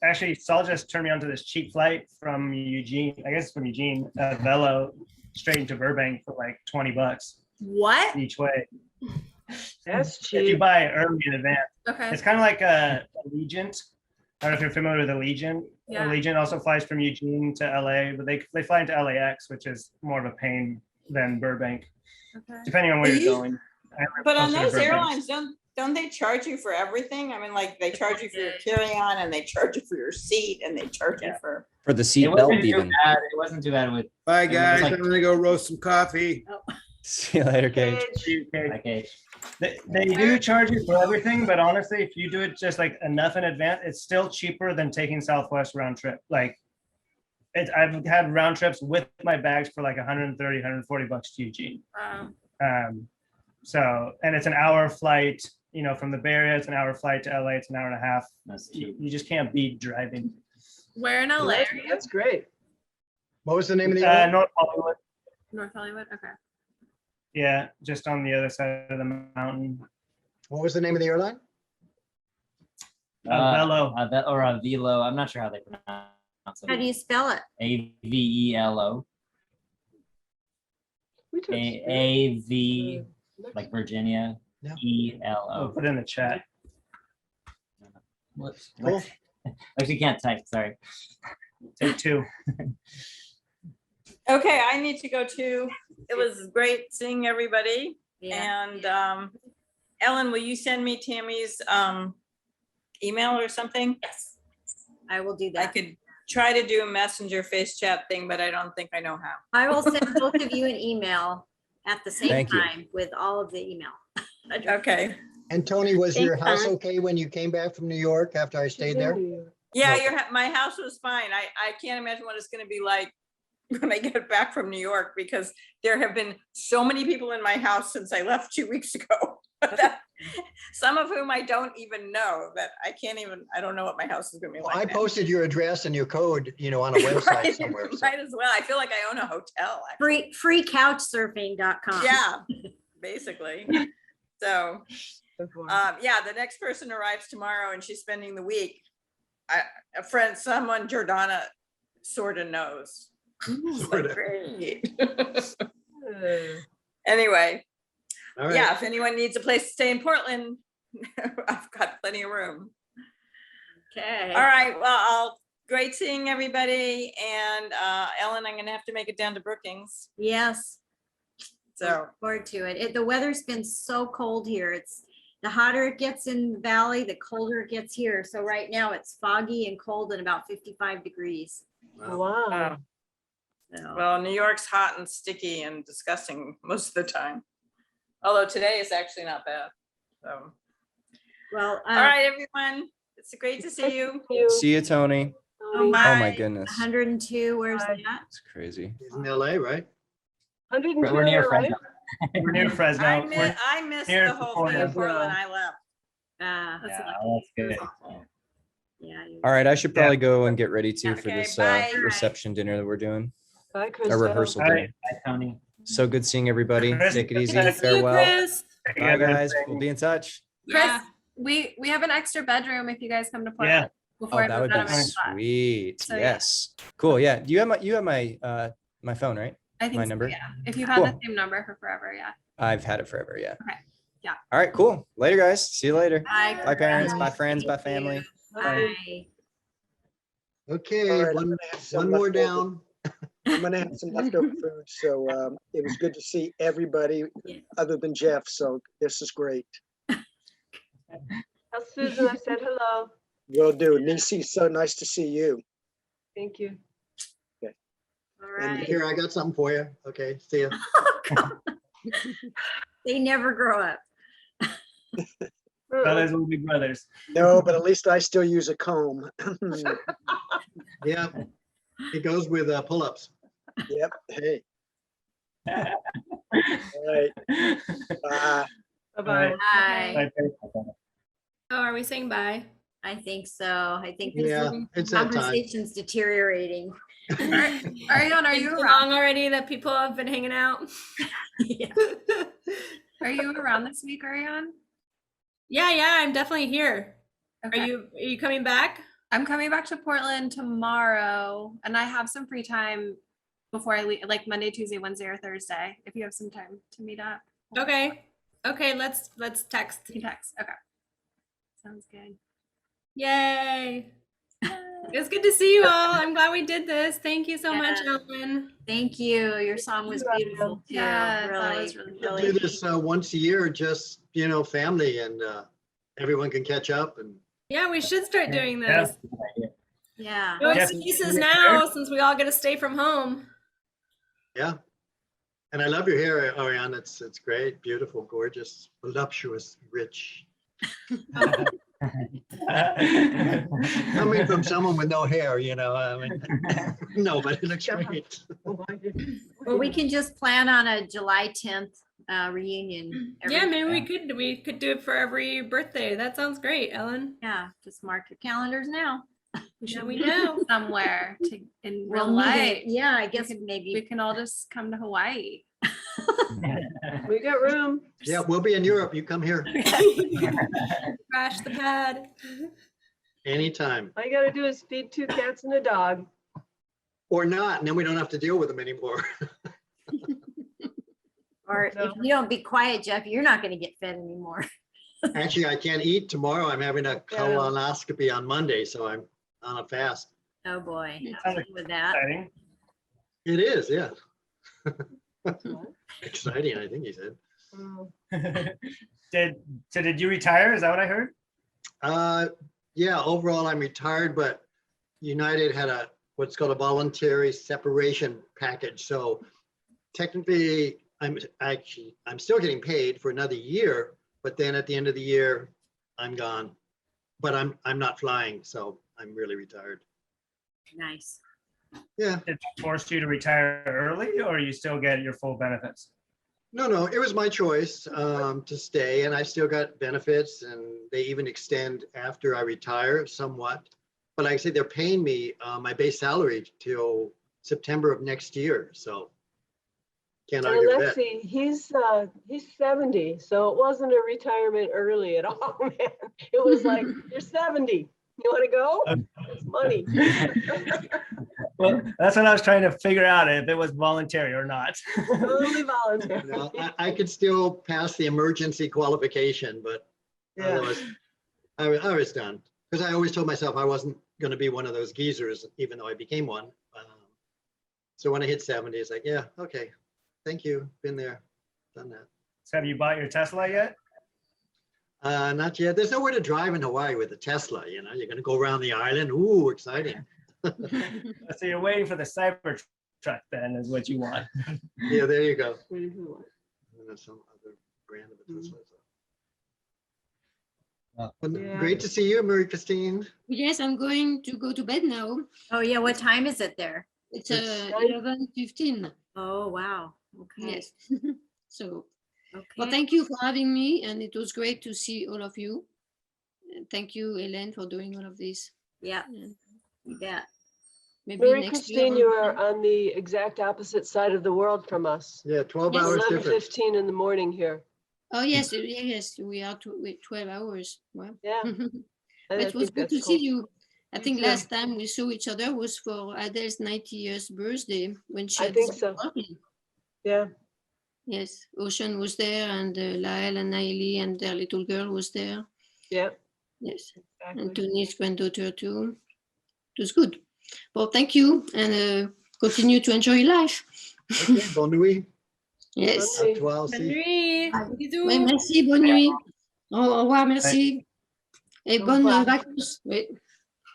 actually Saul just turned me onto this cheap flight from Eugene, I guess from Eugene, Velo straight into Burbank for like $20. What? each way. That's If you cheap. buy early in advance. Okay. It's kind of like a Allegiant. I don't know if you're familiar with Allegiant. Yeah. Allegiant also flies from Eugene to LA, but they fly into LAX, which is more of a pain than Burbank, Okay. depending on where But you're you- going. But on Closer to those Burbank. airlines, don't they charge you for everything? I mean, like they charge you for your carry-on and they charge you for your seat and they charge you for. For the It seat wasn't belt too even. bad. It wasn't too bad with. Bye, it was guys. like- I'm gonna go roast some coffee. See you later, Gage. Okay. They do charge you for everything, but honestly, if you do it just like enough in advance, it's still cheaper than taking Southwest round trip. Like, I've had round trips with my bags for like 130, 140 bucks to Eugene. So, and it's an hour flight, you know, from the Bay Area, it's an hour flight to LA, it's an hour and a half. That's You just can't beat driving. Where in LA are you? That's great. What was the name of the airline? North Hollywood. North Hollywood. Okay. Yeah, just on the other side of the mountain. What was the name of the airline? Velo. Or Velo. I'm not sure how they pronounce it. How do you spell it? Avelo. AV, like Virginia. ELO. I'll put it in the chat. Whoops. Cool. Actually, can't type. Sorry. Take two. Okay, I need to go too. It was great seeing everybody. And Ellen, will you send me Tammy's email or something? Yes, I will do that. I could try to do a messenger face chat thing, but I don't think I know how. I will send both of you an email at the same Thank you. time with all of the email. Okay. And Tony, was your Thanks, house Don. okay when you came back from New York after I stayed there? Yeah, No. my house was fine. I can't imagine what it's gonna be like when I get back from New York, because there have been so many people in my house since I left 2 weeks ago. Some of whom I don't even know, that I don't know what my house is gonna be Well, like. I now. posted your address and your code, on a website Right, somewhere. so- Might as well. I feel like I own a hotel. actually. Freecouchsurfing.com. Yeah, basically. So, yeah, the next person arrives tomorrow and she's spending the week. Someone Jordana sort of knows. It's like, great. Anyway, All right. yeah, if anyone needs a place to stay in Portland, I've got plenty of room. Okay. All right, well, great seeing everybody. And Ellen, I'm gonna have to make it down to Brookings. Yes. So Look forward to it. The weather's been so cold here. The hotter it gets in the valley, the colder it gets here. So right now it's foggy and cold and about 55 degrees. Wow. So, well, New York's hot and sticky and disgusting most of the time. Although today is actually not bad. So, well, all right, everyone. It's great to see you. See you, Tony. oh Oh my, my goodness. 102, where's that? It's crazy. He's in LA, right? 102, We're near right? Fresno. We're near Fresno. I missed near the whole thing Sequoia. before when I left. That's Yeah, lucky. that's good. Yeah. All right, I should probably go and get ready too for Okay, this bye. reception dinner that we're doing. Bye, A Crystal. rehearsal All dinner. right. Bye, Tony. So good seeing everybody. Chris, Take it good easy. to see you, Farewell. Chris. Bye, guys. We'll be in touch. Chris, we have an extra bedroom if you guys come to Portland. Yeah. Before Oh, I that move would out of be my spot. sweet. So, yeah. Yes. Cool. Yeah. Do you have my phone, right? I think My so, number? yeah. If you've had the Cool. same number for forever, yeah. I've had it forever. Yeah. Okay. Yeah. All right. Cool. Later, guys. See you later. Bye. Bye, parents. Bye, Bye. friends. Bye, Thank you. family. Bye. Okay, All right, I'm one gonna have some more leftover- down. I'm gonna have some leftover food, so it was good to see everybody other than Jeff, so this is great. Tell Susan I said hello. Will do. Nisi, so nice to see you. Thank you. All And right. here, I got something for you. Okay, see ya. They never grow up. Brothers will be brothers. No, but at least I still use a comb. Yeah, it goes with pull-ups. Yep. Hey. All right. Bye. Bye-bye. Bye. Oh, are we saying bye? I think so. I think this Yeah, it's that time. conversation's deteriorating. Ariane, are you Too around? long already that people have been hanging out? Yeah. Are you around this week, Ariane? Yeah, I'm definitely here. Okay. Are you coming back? I'm coming back to Portland tomorrow and I have some free time before I leave, like Monday, Tuesday, Wednesday, or Thursday, if you have some time to meet up. Okay. Okay, let's text. You can text. Okay. Sounds good. Yay. It's good to see you all. I'm glad we did this. Thank you so much, Ellen. Thank you. Your song was beautiful too. Yeah, that Really, was really We'll really. do this once a year, just, family, and everyone can catch up. And Yeah, we should start doing Yeah. this. Yeah. No Jeff, excuses now since we all get to stay from home. yeah. And I love your hair, Ariane. It's great, beautiful, gorgeous, voluptuous, rich. Coming from someone with no hair, I mean, no, but it looks great. Well, we can just plan on a July 10th reunion. every Yeah, maybe year. we could do it for every birthday. That sounds great, Ellen. Yeah, just mark your calendars now. Yeah, we know. Somewhere to in real We'll meet life. yeah, I guess we maybe. can all just come to Hawaii. We got room. Yeah, we'll be in Europe. You come here Crash the pad. anytime. All you gotta do is feed 2 cats and a dog. Or not, and then we don't have to deal with them anymore. Or if you don't be quiet, Jeff, you're not going to get fed anymore. Actually, I can't eat tomorrow. I'm having a colonoscopy on Monday, so I'm on a fast. Oh boy, Sounds with that. exciting. It is, yeah. Exciting, I think he said. Did you retire? Is that what I heard? Yeah, overall I'm retired, but United had what's called a voluntary separation package. So technically I'm still getting paid for another year, but then at the end of the year, I'm gone. But I'm not flying, so I'm really retired. Nice. Yeah. Did it force you to retire early, or you still get your full benefits? No, it was my choice to stay, and I still got benefits, and they even extend after I retire somewhat. But like I said, they're paying me my base salary till September of next year, so can't argue with that. Alexi, he's 70, so it wasn't a retirement early at all, man. It was like, you're 70. You want to go? It's money. Well, that's what I was trying to figure out, if it was voluntary or not. Totally voluntary. No, I could still pass the emergency qualification, but otherwise, I was done. Because I always told myself I wasn't going to be one of those geezers, even though I became one. So when I hit 70, it's like, yeah, okay, thank you, been there, done that. So have you bought your Tesla yet? Not yet. There's nowhere to drive in Hawaii with a Tesla. You're going to go around the island. Ooh, exciting. So you're waiting for the Cybertruck then, is what you want. Yeah, there you go. What do you want? And there's some other brand of a Tesla. Well, great to see you, Marie Christine. Yes, I'm going to go to bed now. Oh yeah, what time is it there? It's 11:15. Oh wow. Okay. Yes. So, well, thank you for having me, and it was great to see all of you. And thank you, Ellen, for doing all of this. Yeah, you bet. Maybe Mary next Christine, year. you are on the exact opposite side of the world from us. Yeah, 12 Yes. hours different. 11:15 in the morning here. Oh yes, yes, we are with 12 hours. Wow. Yeah. But it was think good to that's see cool. you. I You think too. last time we saw each other was for Adele's 90 years birthday when she I had think this so. party. Yeah. Yes, Ocean was there, and Lael and Naili and their little girl was there. Yeah. Yes, Exactly. and Tony's granddaughter too. It was good. Well, thank you, and continue to enjoy life. Okay, bonne nuit. Yes. À toi aussi. Nuit. Bisous. Oui, merci, bonne nuit. Au revoir, merci. Et Au bonnes revoir. vacances. Oui.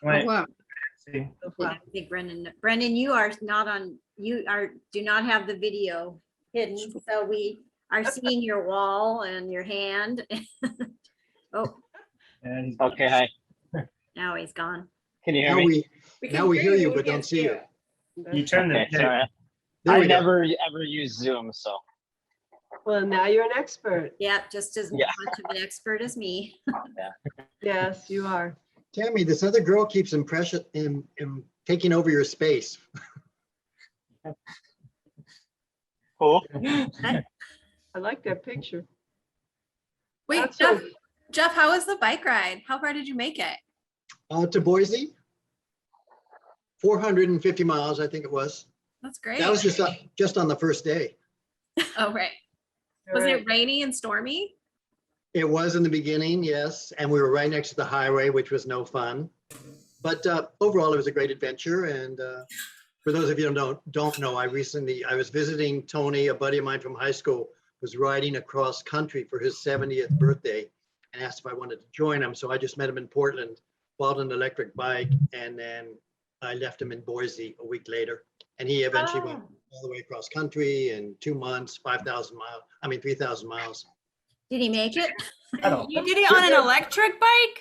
Au Ouais. revoir. I think Brendan, you are not on, do not have the video hidden. So we are seeing your wall and your hand. Oh, Okay, hi. now he's gone. Can you hear Now me? we hear you, but don't see you. You turned Okay, it. sorry. There I we go. never ever use Zoom, so Well, now you're an expert. Yeah, just as Yeah. much of an expert as me. Yes, you are. Tammy, this other girl keeps taking over your space. cool. I like that picture. Wait, That's so- Jeff, how was the bike ride? How far did you make it? To Boise, 450 miles, I think it was. That's great. That was just on the first day. Oh, right. Was it rainy and stormy? It was in the beginning, yes, and we were right next to the highway, which was no fun. But overall, it was a great adventure. And for those of you who don't know, I was visiting Tony, a buddy of mine from high school, was riding across country for his 70th birthday and asked if I wanted to join him. So I just met him in Portland, bought an electric bike, and then I left him in Boise a week later. And he eventually went all the way across country in 2 months, 3,000 miles. Did he make it? You did it on an electric bike?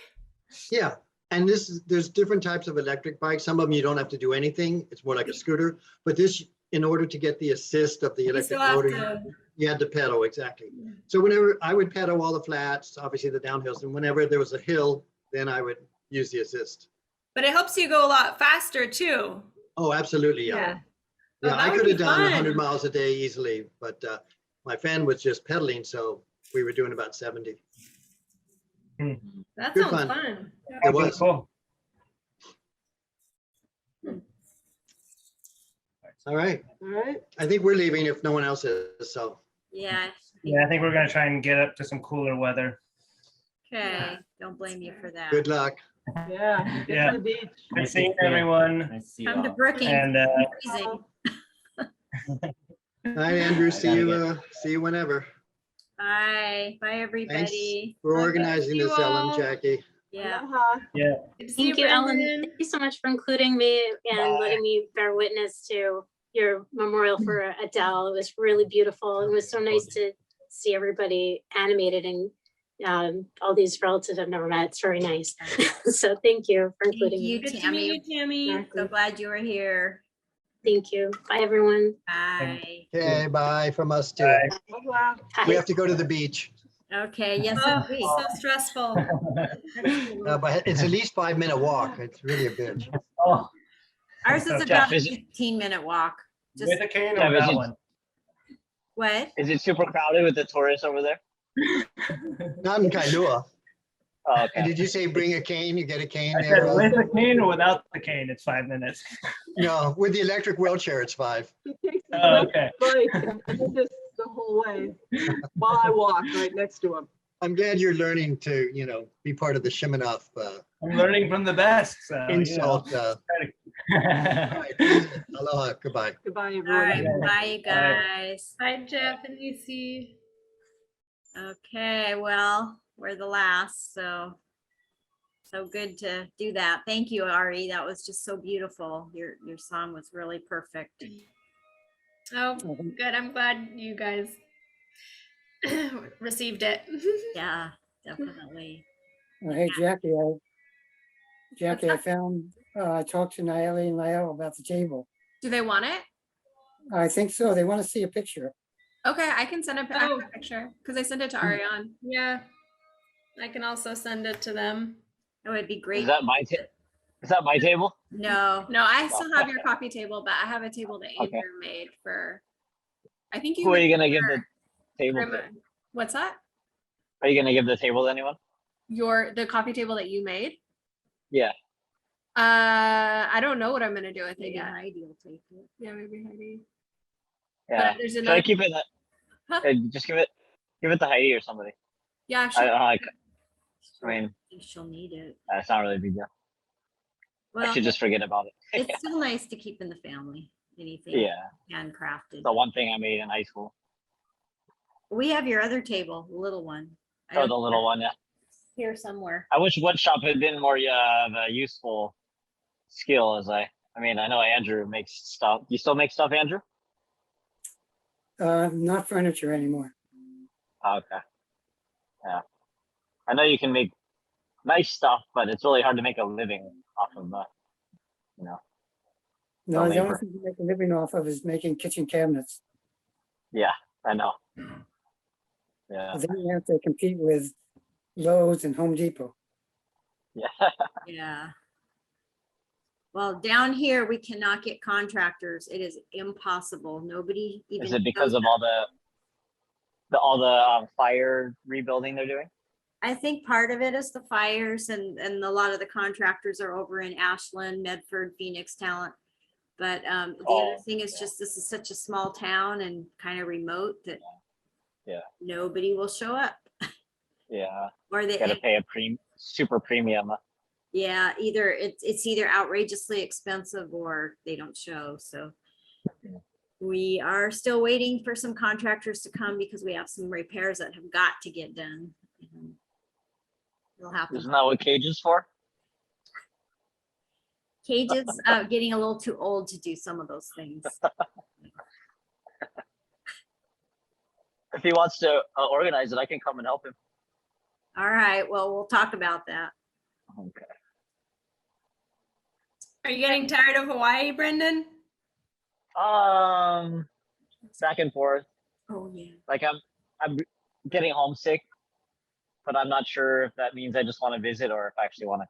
Yeah. And there's different types of electric bikes. Some of them you don't have to do anything. It's more like a scooter. But this, in order to get the assist of the electric motor, you had to pedal, exactly. So whenever I would pedal all the flats, obviously the downhills, and whenever there was a hill, then I would use the assist. But it helps you go a lot faster too. Oh, absolutely, yeah. Yeah, I could have done 100 miles a day easily, but my friend was just pedaling, so we were doing about 70. That Good sounds fun. fun. It was. Cool. All right. All right. I think we're leaving if no one else is, so. Yeah. Yeah, I think we're gonna try and get up to some cooler weather. Okay. Don't blame you for that. Good luck. Yeah. Get Yeah. to the beach. Nice seeing everyone. Nice to see you Come to all. Brookings. And Freezing. Hi, Andrew. See you whenever. Bye. Bye, Thanks everybody. for organizing you this, Ellen, all. Jackie. Yeah. Aloha. yeah, Thank you, Ellen. Thank you so much for including me and letting me bear witness to your memorial for Adele. It was really beautiful. It was so nice to see everybody animated and all these relatives I've never met. It's very nice. So thank you for Thank including you, me. Good to meet you, Tammy. So glad you were here. Thank you. Bye, everyone. Bye. Okay, bye from us too. Bye. Aloha. We have to go to the beach, Okay. Yes, Oh, indeed. so stressful. but it's at least 5-minute walk. It's really a bitch. oh, Ours is Jeff, about a is it- 15-minute walk. Just with a cane Yeah, or but that you- one? what? Is it super crowded with the tourists over there? Not in Kailua. Oh, And okay. did you say bring a cane? You get a cane I there? said with a cane or without the cane, it's 5 minutes. No, with the electric wheelchair, it's 5. He takes his Oh, okay. bike and he just the whole way while I walk right next to him. I'm glad you're learning to, be part of the Shimanoff I'm learning from the best. So, insult. All right. Aloha. Goodbye. Goodbye, All right. everyone. Bye, you guys. Hi, Jeff and EC. Okay. Well, we're the last, so good to do that. Thank you, Ari. That was just so beautiful. Your song was really perfect. Oh, good. I'm glad you guys received it. Yeah, definitely. Hey, Jackie, I talked to Naeli and Lael about the table. Do they want it? I think so. They want to see a picture. Okay, I can send a picture because I sent it to Ariane. Yeah, I can also send it to them. It would be great. Is that my table? No. No, I still have your coffee table, but I have a table that Okay. Andrew made for. I think you. Who are made you gonna give for the table to? Grandma. What's that? Are you gonna give the table to anyone? The coffee table that you made? Yeah. I don't know what I'm gonna do with it Maybe yet. Heidi will take it. Yeah, maybe Heidi. Yeah. there's Should I another- keep it? Huh? Just give it to Heidi or somebody. Yeah, I mean, She'll need it. it's not really a big deal. I Well, should just forget about it. it's still nice to keep in the family. Anything Yeah. handcrafted. The one thing I made in high school. We have your other table, the little one. I Oh, don't the know little if one, yeah. it's here somewhere. I wish wood shop had been more of a useful skill as I mean, I know Andrew makes stuff. You still make stuff, Andrew? Not furniture anymore. Oh, okay. Yeah. I know you can make nice stuff, but it's really hard to make a living off of No, the the only labor. thing you make a living off of is making kitchen cabinets. Yeah, I know. Yeah. Then you have to compete with Lowe's and Home Depot. Yeah. Yeah. Well, down here, we cannot get contractors. It is impossible. Nobody even. Is it because knows of all the fire rebuilding they're doing? I think part of it is the fires and a lot of the contractors are over in Ashland, Medford, Phoenix, Talent. But the other Oh, thing is just, this is such a small town and kind of remote that yeah, nobody will show up. yeah. Or they, Gotta pay a super premium. yeah, either it's either outrageously expensive or they don't show. So we are still waiting for some contractors to come because we have some repairs that have got to get done. They'll happen. Isn't that what Cage is for? Cage's getting a little too old to do some of those things. If he wants to organize it, I can come and help him. All right, well, we'll talk about that. Okay. Are you getting tired of Hawaii, Brendan? Back and forth. Oh yeah. Like I'm getting homesick, but I'm not sure if that means I just want to visit or if I actually want to